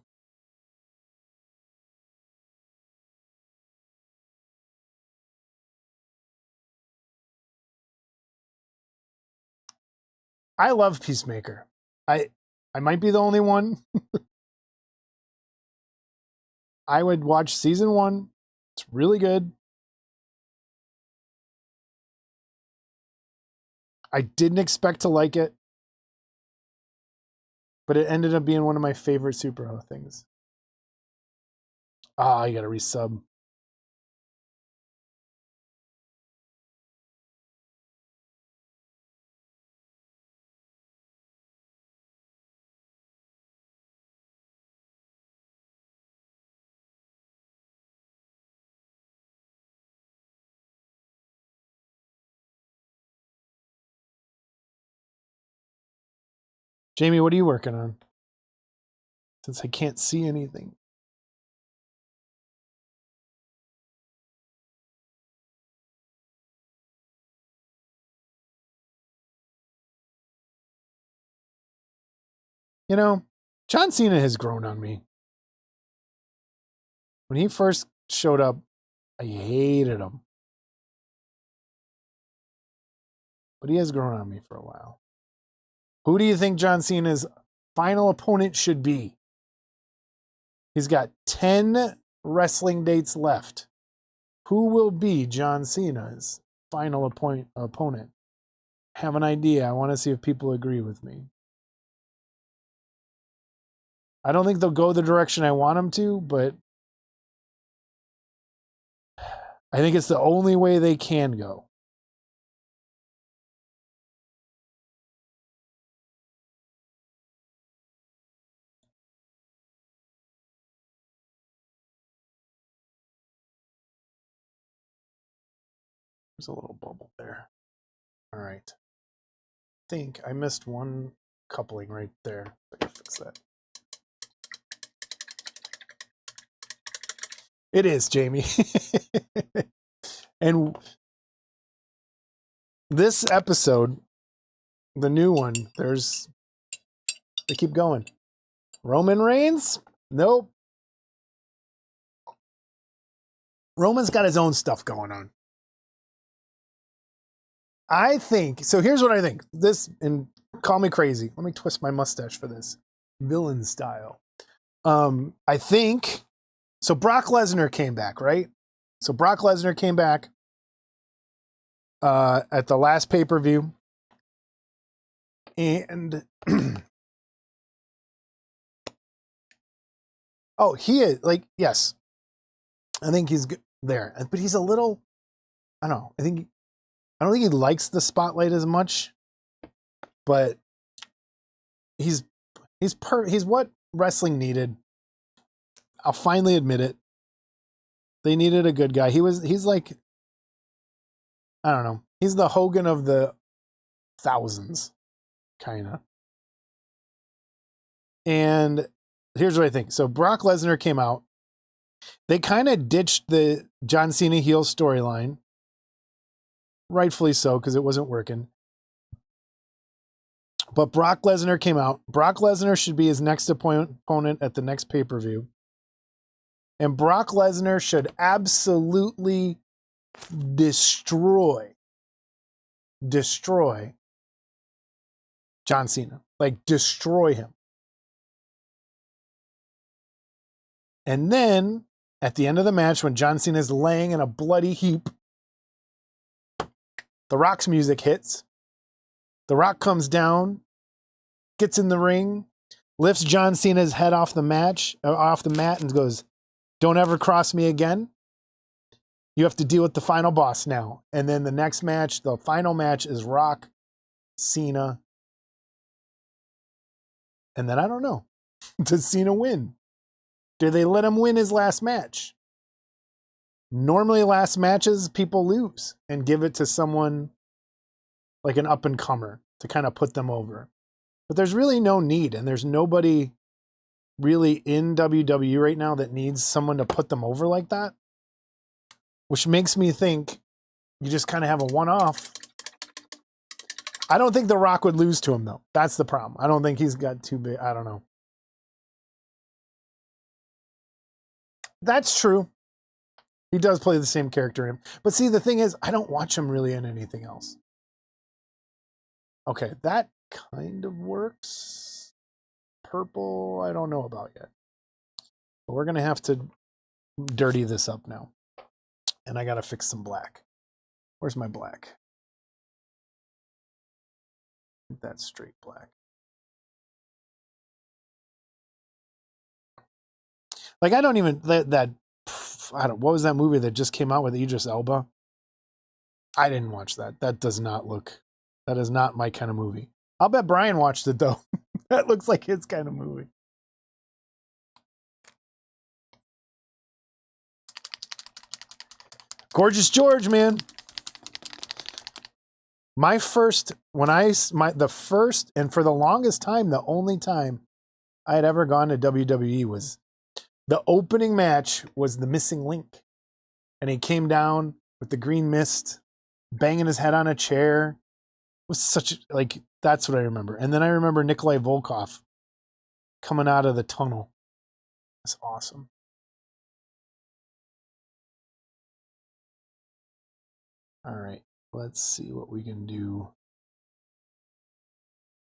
I love Peacemaker. I might be the only one. I would watch season 1. It's really good. I didn't expect to like it, but it ended up being one of my favorite superhero things. Ah, you gotta resub. Jamie, what are you working on? Since I can't see anything. You know, John Cena has grown on me. When he first showed up, I hated him. But he has grown on me for a while. Who do you think John Cena's final opponent should be? He's got 10 wrestling dates left. Who will be John Cena's final opponent? Have an idea. I want to see if people agree with me. I don't think they'll go the direction I want them to, but I think it's the only way they can go. There's a little bubble there. All right. I think I missed one coupling right there. I can fix that. It is, Jamie. And this episode, the new one, they keep going. Roman Reigns? Nope. Roman's got his own stuff going on. I think, so here's what I think. This, and call me crazy. Let me twist my mustache for this. Villain style. I think, so Brock Lesnar came back, right? So Brock Lesnar came back at the last pay-per-view. And oh, he is, like, yes. I think he's there. But he's a little, I don't know. I don't think he likes the spotlight as much. But he's what wrestling needed. I'll finally admit it. They needed a good guy. He's like, I don't know. He's the Hogan of the thousands, kind of. And here's what I think. So Brock Lesnar came out. They kind of ditched the John Cena heel storyline. Rightfully so, because it wasn't working. But Brock Lesnar came out. Brock Lesnar should be his next opponent at the next pay-per-view. And Brock Lesnar should absolutely destroy John Cena. Like, destroy him. And then, at the end of the match, when John Cena is laying in a bloody heap, The Rock's music hits. The Rock comes down, gets in the ring, lifts John Cena's head off the mat, and goes, "Don't ever cross me again. You have to deal with the final boss now." And then the next match, the final match, is Rock, Cena. And then I don't know. Does Cena win? Do they let him win his last match? Normally last matches, people lose and give it to someone like an up-and-comer to kind of put them over. But there's really no need, and there's nobody really in WWE right now that needs someone to put them over like that, which makes me think you just kind of have a one-off. I don't think The Rock would lose to him, though. That's the problem. I don't think he's got too big. I don't know. That's true. He does play the same character in him. But see, the thing is, I don't watch him really in anything else. Okay, that kind of works. Purple, I don't know about yet. But we're going to have to dirty this up now. And I got to fix some black. Where's my black? That's straight black. Like, I don't even, what was that movie that just came out with Idris Elba? I didn't watch that. That is not my kind of movie. I'll bet Brian watched it, though. That looks like his kind of movie. Gorgeous George, man. The first, and for the longest time, the only time I had ever gone to WWE was the opening match was The Missing Link. And he came down with the green mist, banging his head on a chair. It was that's what I remember. And then I remember Nikolai Volkov coming out of the tunnel. That's awesome. All right, let's see what we can do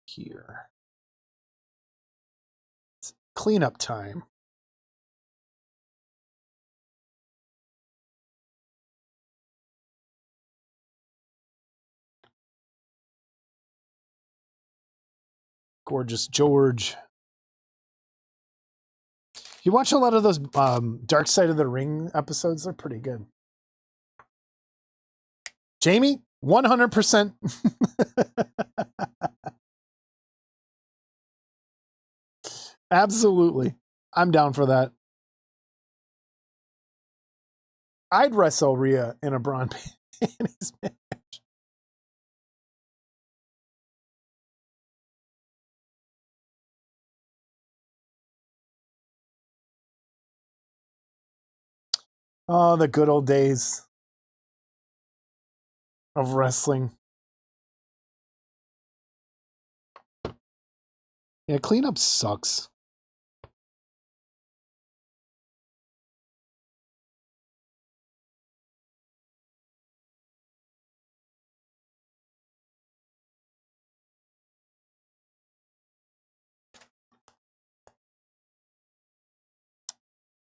here. It's cleanup time. Gorgeous George. You watch a lot of those Dark Side of the Ring episodes, they're pretty good. Jamie, 100%. Absolutely. I'm down for that. I'd wrestle Rhea in a Braun panties match. Oh, the good old days of wrestling. Yeah, cleanup sucks.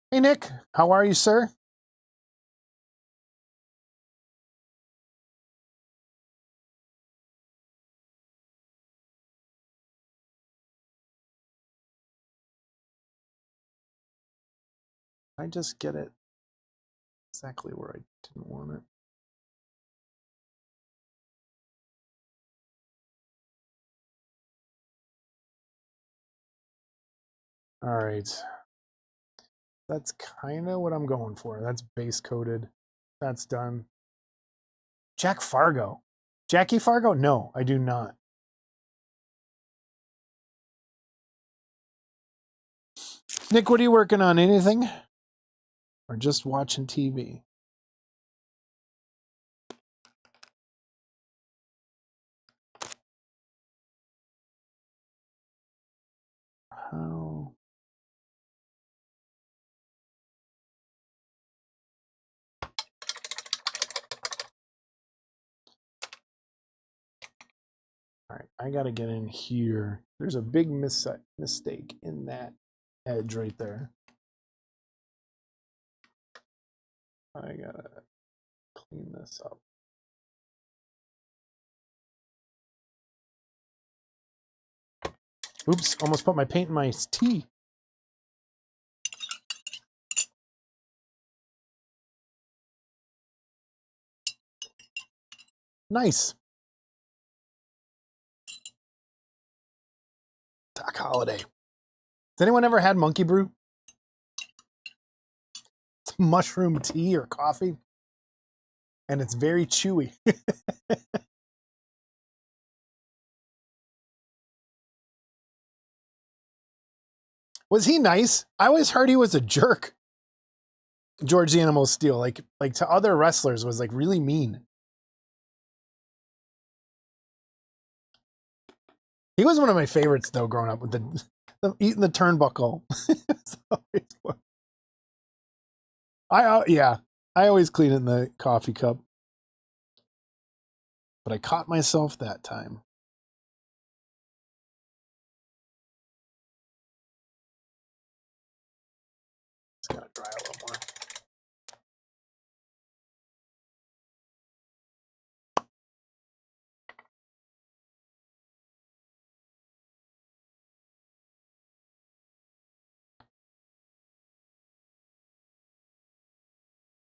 Hey, Nick. How are you, sir? I just get it exactly where I didn't want it. All right. That's kind of what I'm going for. That's base coated. That's done. Jack Fargo. Jackie Fargo? No, I do not. Nick, what are you working on? Anything? Or just watching TV? How? All right, I got to get in here. There's a big mistake in that edge right there. I got to clean this up. Oops, almost put my paint in my tea. Nice. Doc Holiday. Has anyone ever had Monkey Brew? It's mushroom tea or coffee, and it's very chewy. Was he nice? I always heard he was a jerk. George the Animal Steel, like to other wrestlers, was like really mean. He was one of my favorites though, growing up with the eating the turnbuckle. Yeah, I always clean it in the coffee cup, but I caught myself that time. It's gotta dry a little more.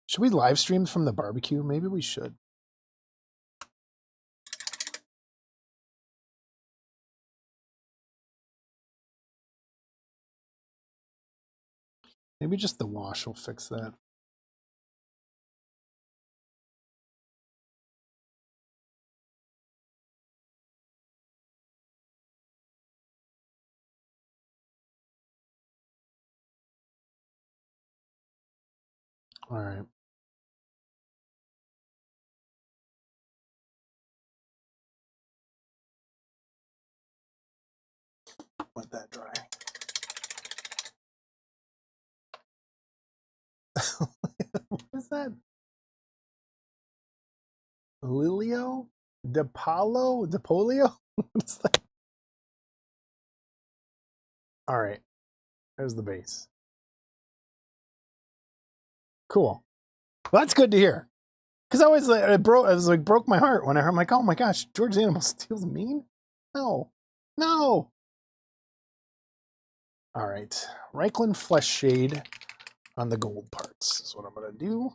Should we live stream from the barbecue? Maybe we should. Maybe just the wash will fix that. All right. Let that dry. What is that? Lilio? Depolio? What is that? All right, there's the base. Cool. Well, that's good to hear. Because I always broke my heart when I heard. I'm like, oh my gosh, George Hannibal steals mean? No, no. All right, Reichland Flesh Shade on the gold parts is what I'm gonna do.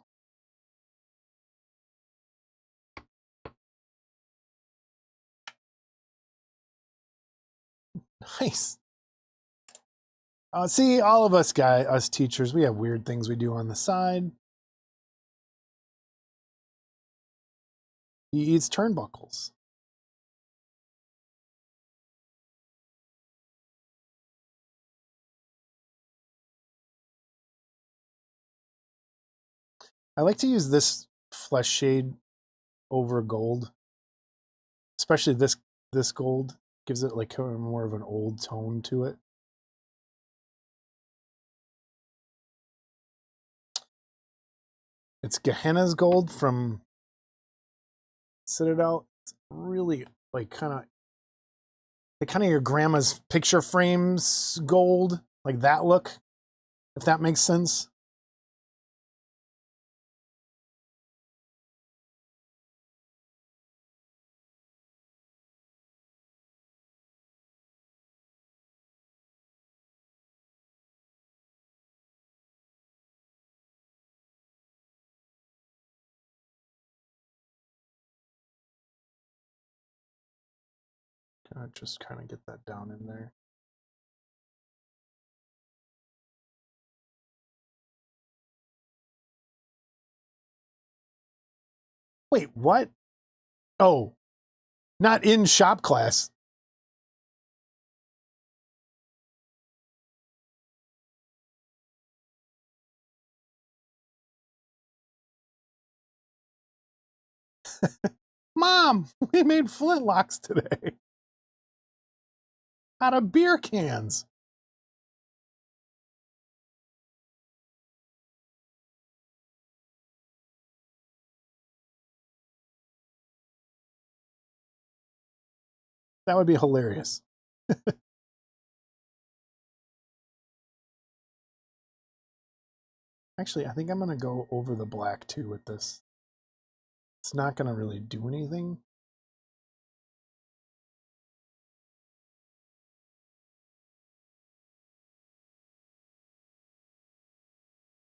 Nice. See, all of us teachers, we have weird things we do on the side. He eats turnbuckles. I like to use this flesh shade over gold, especially this gold gives it like more of an old tone to it. It's Gehenna's gold from Citadel. It's really like kind of your grandma's picture frames gold, like that look, if that makes sense. Just kind of get that down in there. Wait, what? Oh, not in shop class. Mom, we made flintlocks today out of beer cans. That would be hilarious. Actually, I think I'm going to go over the black too with this. It's not going to really do anything.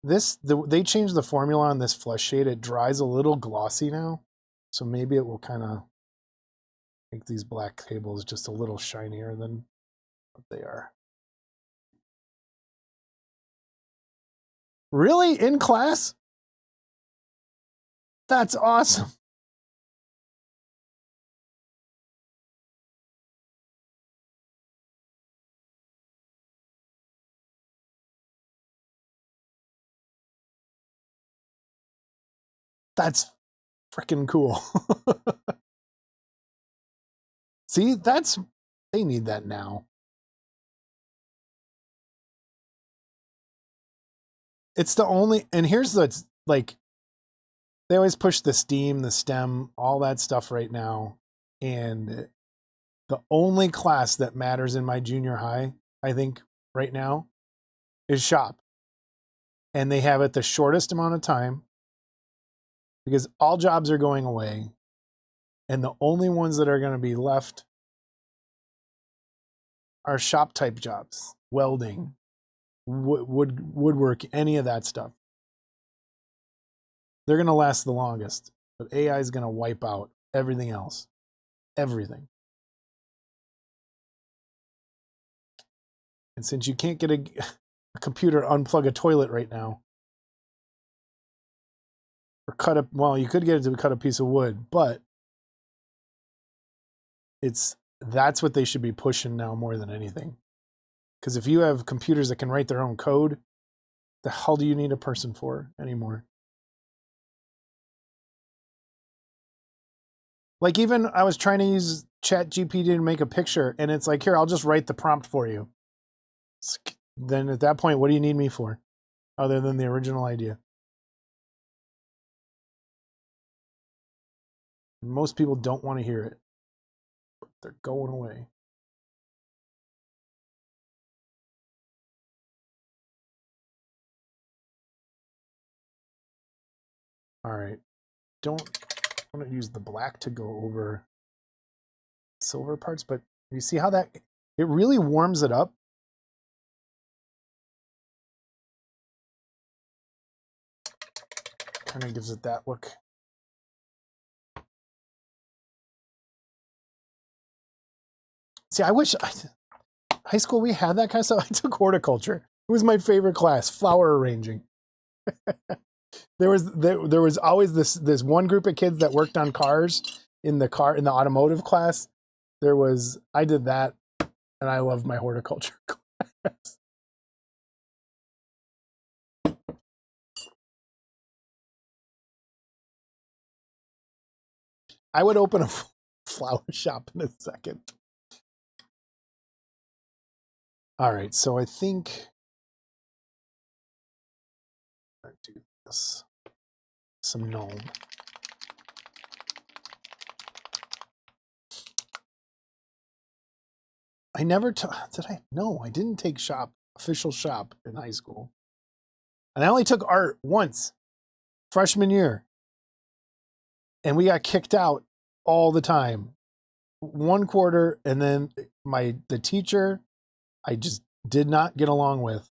They changed the formula on this flesh shade. It dries a little glossy now. So maybe it will kind of make these black tables just a little shinier than what they are. Really? In class? That's awesome. That's freaking cool. See, they need that now. It's the only, and here's the, like, they always push the steam, the stem, all that stuff right now. And the only class that matters in my junior high, I think, right now, is shop. And they have it the shortest amount of time because all jobs are going away. And the only ones that are going to be left are shop type jobs, welding, woodwork, any of that stuff. They're going to last the longest, but AI is going to wipe out everything else. Everything. And since you can't get a computer to unplug a toilet right now, or well, you could get it to cut a piece of wood, but that's what they should be pushing now more than anything. Because if you have computers that can write their own code, the hell do you need a person for anymore? Like, even I was trying to use ChatGPT to make a picture, and it's like, here, I'll just write the prompt for you. Then at that point, what do you need me for, other than the original idea? Most people don't want to hear it, but they're going away. All right. Don't want to use the black to go over silver parts, but you see how that, it really warms it up. Kind of gives it that look. See, I wish high school we had that kind of stuff. I took horticulture. It was my favorite class, flower arranging. there was always this one group of kids that worked on cars in the automotive class. I did that, and I loved my horticulture class. I would open a flower shop in a second. All right, so I think I'll do this. Some gnome. I never did I? No, I didn't take official shop in high school. And I only took art once, freshman year. And we got kicked out all the time. One quarter, and then the teacher I just did not get along with.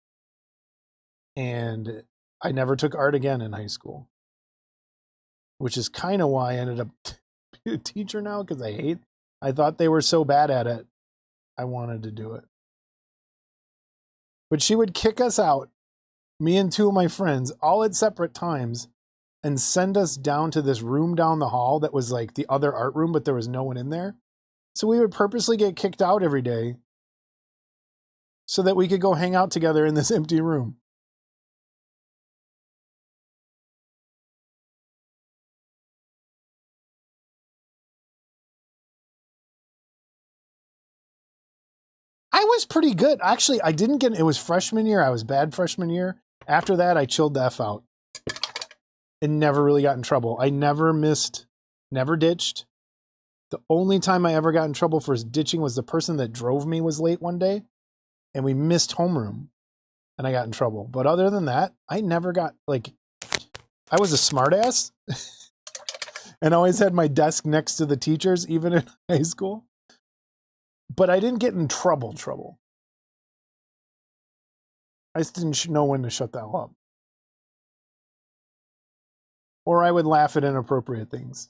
And I never took art again in high school. Which is kind of why I ended up being a teacher now, because I thought they were so bad at it. I wanted to do it. But she would kick us out, me and two of my friends, all at separate times, and send us down to this room down the hall that was like the other art room, but there was no one in there. So we would purposely get kicked out every day so that we could go hang out together in this empty room. I was pretty good. Actually, it was freshman year. I was bad freshman year. After that, I chilled the F out and never really got in trouble. I never missed, never ditched. The only time I ever got in trouble for ditching was the person that drove me was late one day, and we missed homeroom, and I got in trouble. But other than that, I never got, I was a smartass and always had my desk next to the teachers, even in high school. But I didn't get in trouble. I just didn't know when to shut that up. Or I would laugh at inappropriate things.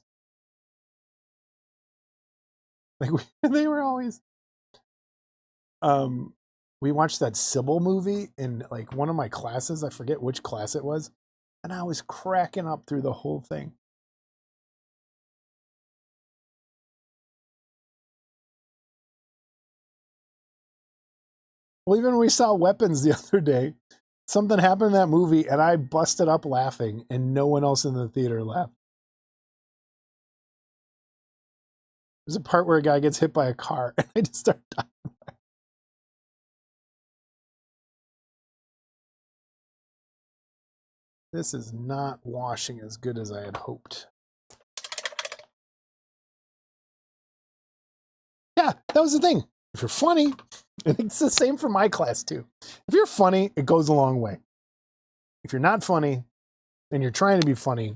They were always... we watched that Sybil movie in one of my classes. I forget which class it was. And I was cracking up through the whole thing. Well, even when we saw Weapons the other day, something happened in that movie and I busted up laughing and no one else in the theater laughed. There's a part where a guy gets hit by a car and I just start dying. This is not washing as good as I had hoped. Yeah, that was the thing. If you're funny, and it's the same for my class too. If you're funny, it goes a long way. If you're not funny, and you're trying to be funny,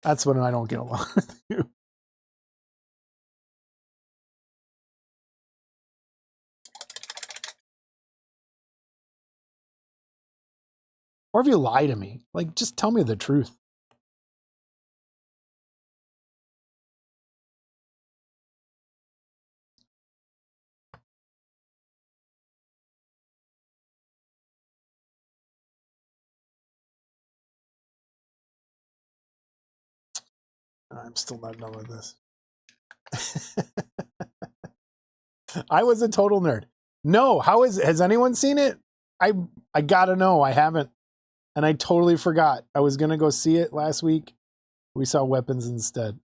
that's when I don't get along with you. Or if you lie to me, just tell me the truth. I'm still not done with this. I was a total nerd. No, has anyone seen it? I gotta know. I haven't. And I totally forgot. I was gonna go see it last week. We saw Weapons instead.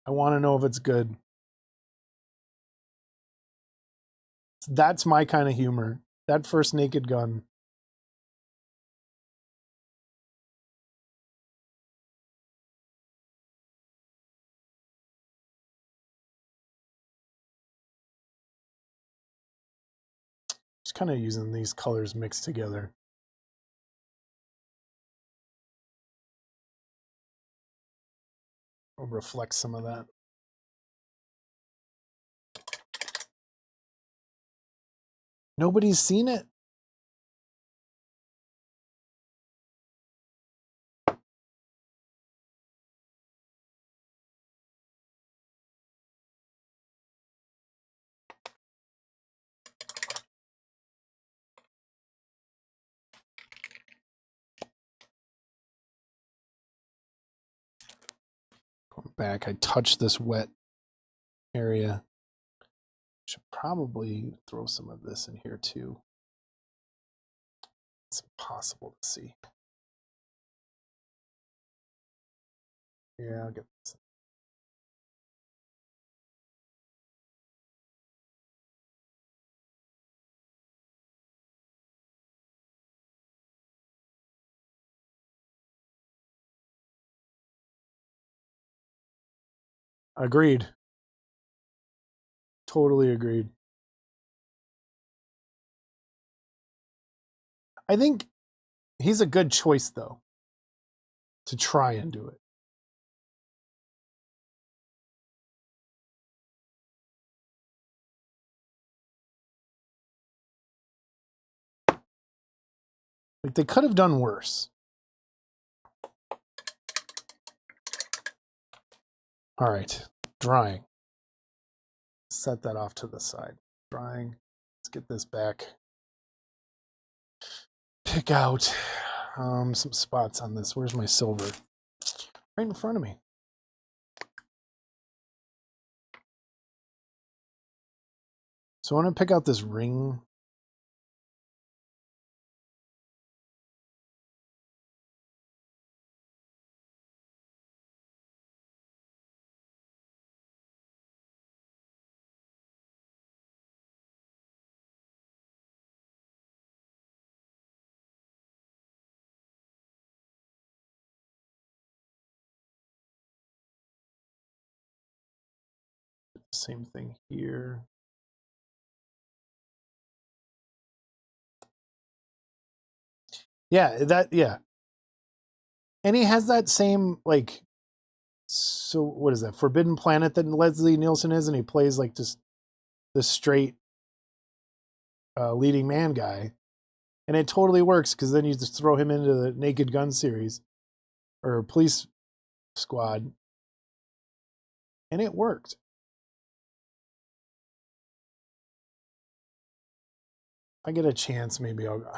I want to know if it's good. That's my kind of humor. That first Naked Gun. kind of using these colors mixed together. I'll reflect some of that. Nobody's seen it? Going back, I touched this wet area. Should probably throw some of this in here too. It's impossible to see. Yeah, I'll get this. Agreed. Totally agreed. I think he's a good choice, though, to try and do it. Like, they could have done worse. All right, drying. Set that off to the side. Drying. Let's get this back. Pick out some spots on this. Where's my silver? Right in front of me. So I want to pick out this ring. Same thing here. Yeah. And he has that same, like, so what is that? Forbidden Planet that Leslie Nielsen is, and he plays like just the straight leading man guy. And it totally works because then you just throw him into the Naked Gun series or Police Squad. And it worked. If I get a chance, maybe I'll go.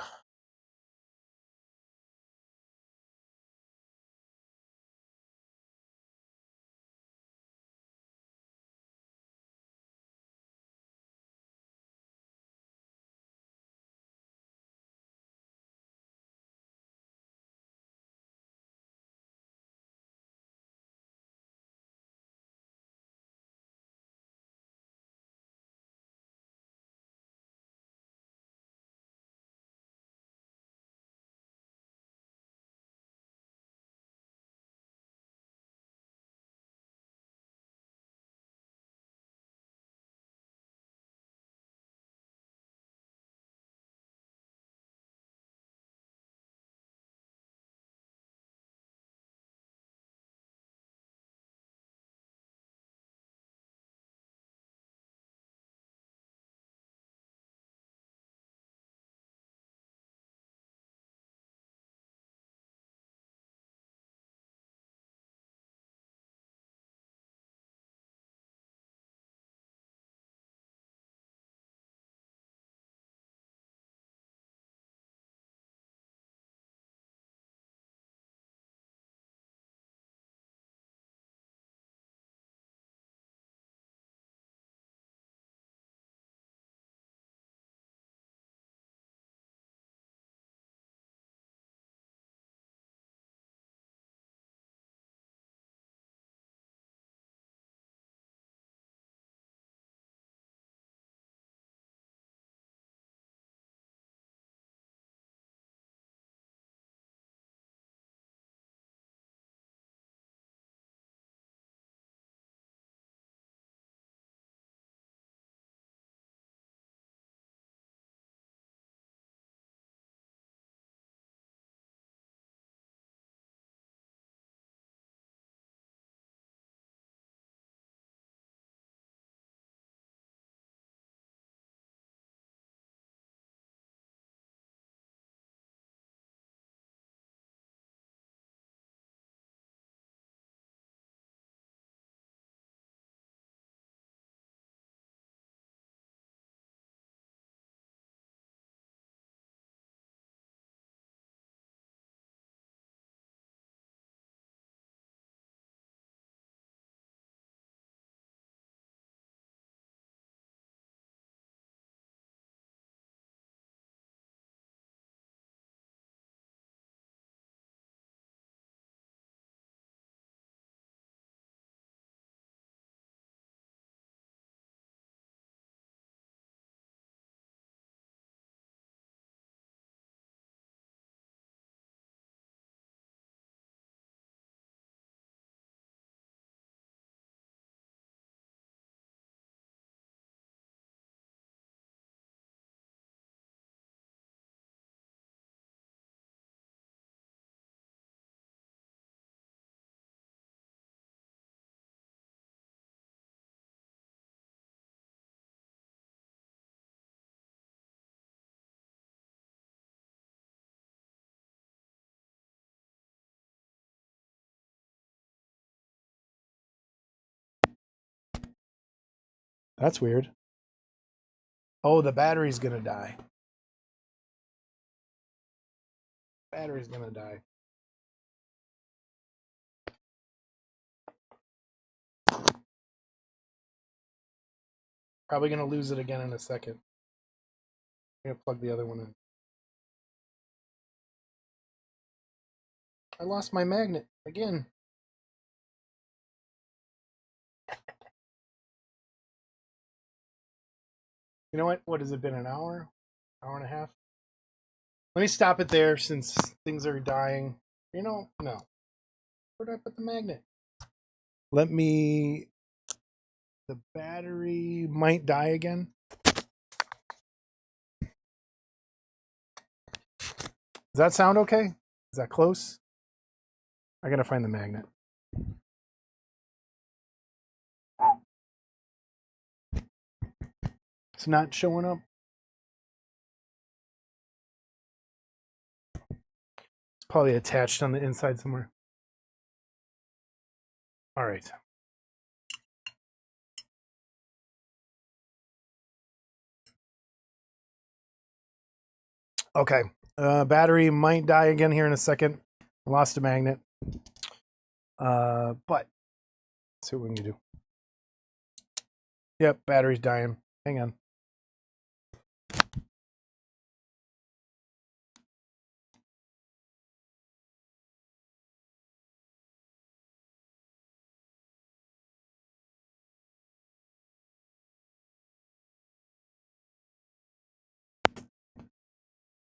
That's weird. Oh, the battery's gonna die. Battery's gonna die. Probably gonna lose it again in a second. I'm gonna plug the other one in. I lost my magnet again. You know what? What has it been? An hour? Hour and a half? Let me stop it there since things are dying. You know, no. Where did I put the magnet? Let me... The battery might die again. Does that sound okay? Is that close? I gotta find the magnet. It's not showing up. It's probably attached on the inside somewhere. All right. Okay. Battery might die again here in a second. Lost a magnet. But let's see what we can do. Yep, battery's dying. Hang on.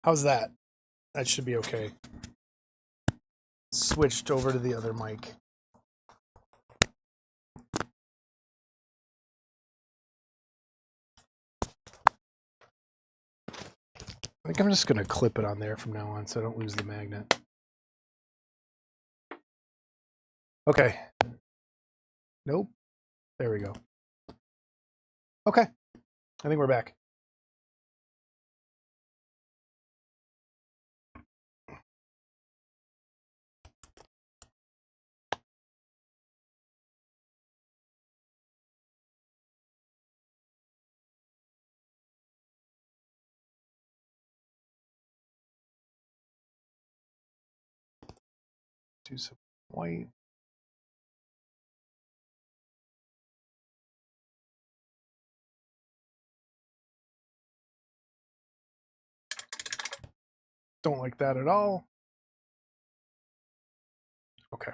How's that? That should be okay. Switched over to the other mic. I think I'm just going to clip it on there from now on so I don't lose the magnet. Okay. Nope. There we go. Okay. I think we're back. Do some white. Don't like that at all. Okay.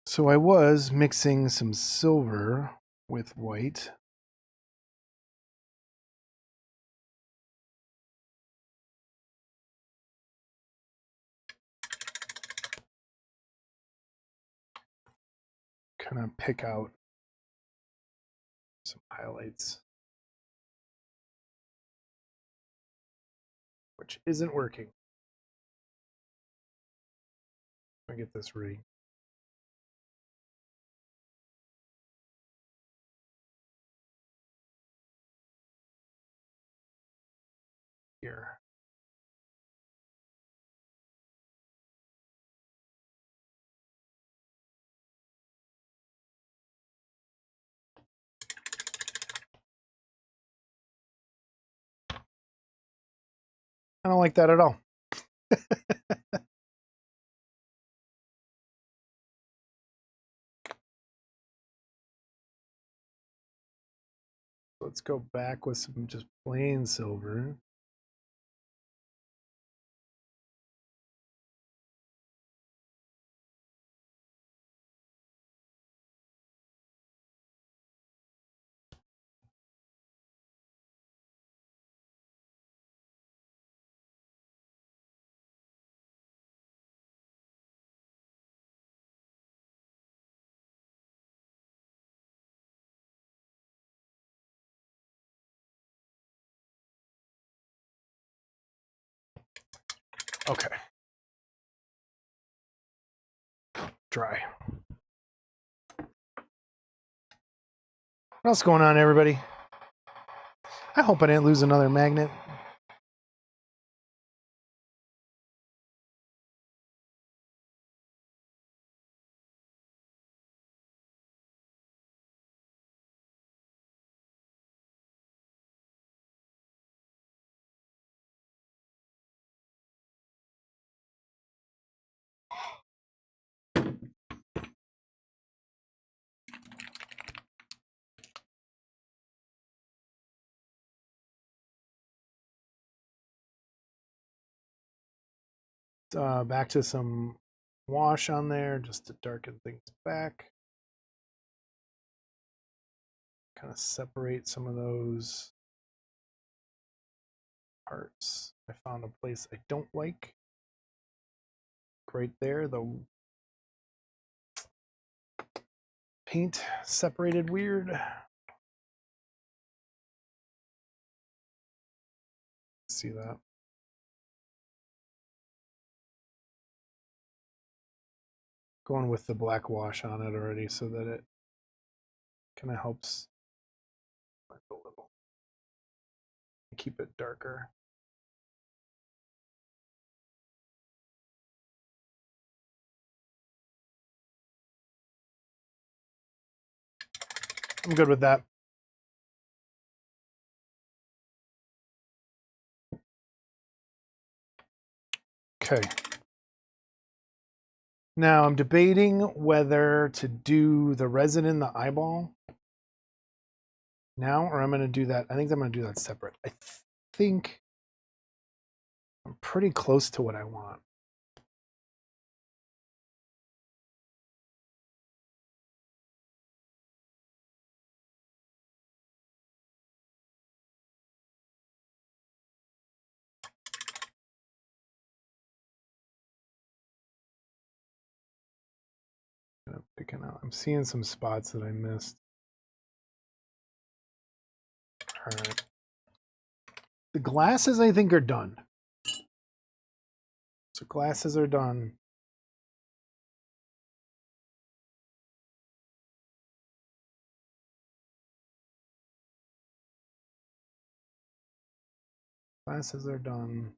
So I was mixing some silver with white. Kind of pick out some highlights, which isn't working. Let me get this ready. Here. I don't like that at all. Let's go back with some just plain silver. Okay. Dry. What else going on, everybody? I hope I didn't lose another magnet. back to some wash on there just to darken things back. Kind of separate some of those parts. I found a place I don't like. Right there, the paint separated weird. See that? Going with the black wash on it already so that it kind of helps a little. Keep it darker. I'm good with that. Okay. Now I'm debating whether to do the resin in the eyeball now, or I'm going to do that. I think I'm going to do that separate. I think I'm pretty close to what I want. Picking out. I'm seeing some spots that I missed. All right. The glasses, I think, are done. So glasses are done. Glasses are done.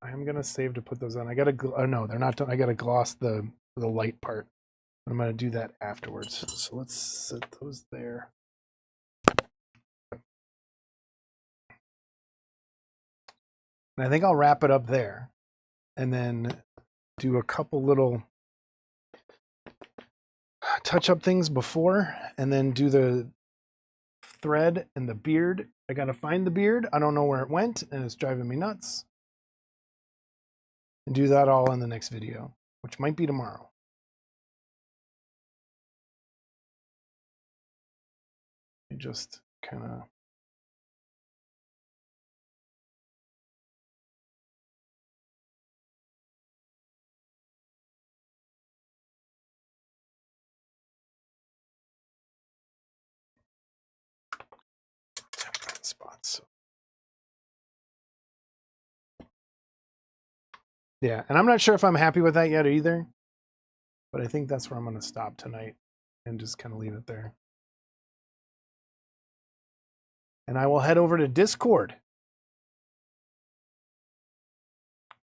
I am gonna save to put those on. I gotta. Oh no, they're not done. I gotta gloss the light part. I'm gonna do that afterwards. So let's set those there. And I think I'll wrap it up there, and then do a couple little touch-up things before, and then do the thread and the beard. I gotta find the beard. I don't know where it went, and it's driving me nuts. And do that all in the next video, which might be tomorrow. You just kind of spots. Yeah, and I'm not sure if I'm happy with that yet either, but I think that's where I'm going to stop tonight and just kind of leave it there. And I will head over to Discord.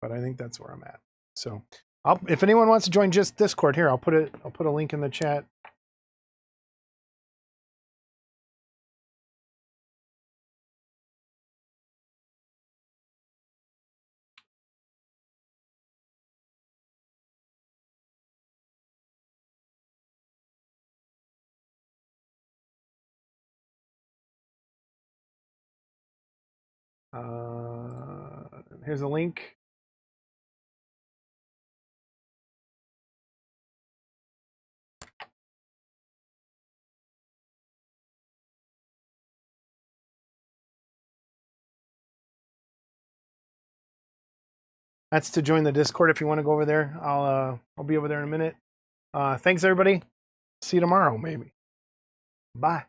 But I think that's where I'm at. So if anyone wants to join just Discord here, I'll put a link in the chat. Here's a link. That's to join the Discord if you want to go over there. I'll be over there in a minute. Thanks everybody. See you tomorrow, maybe. Bye.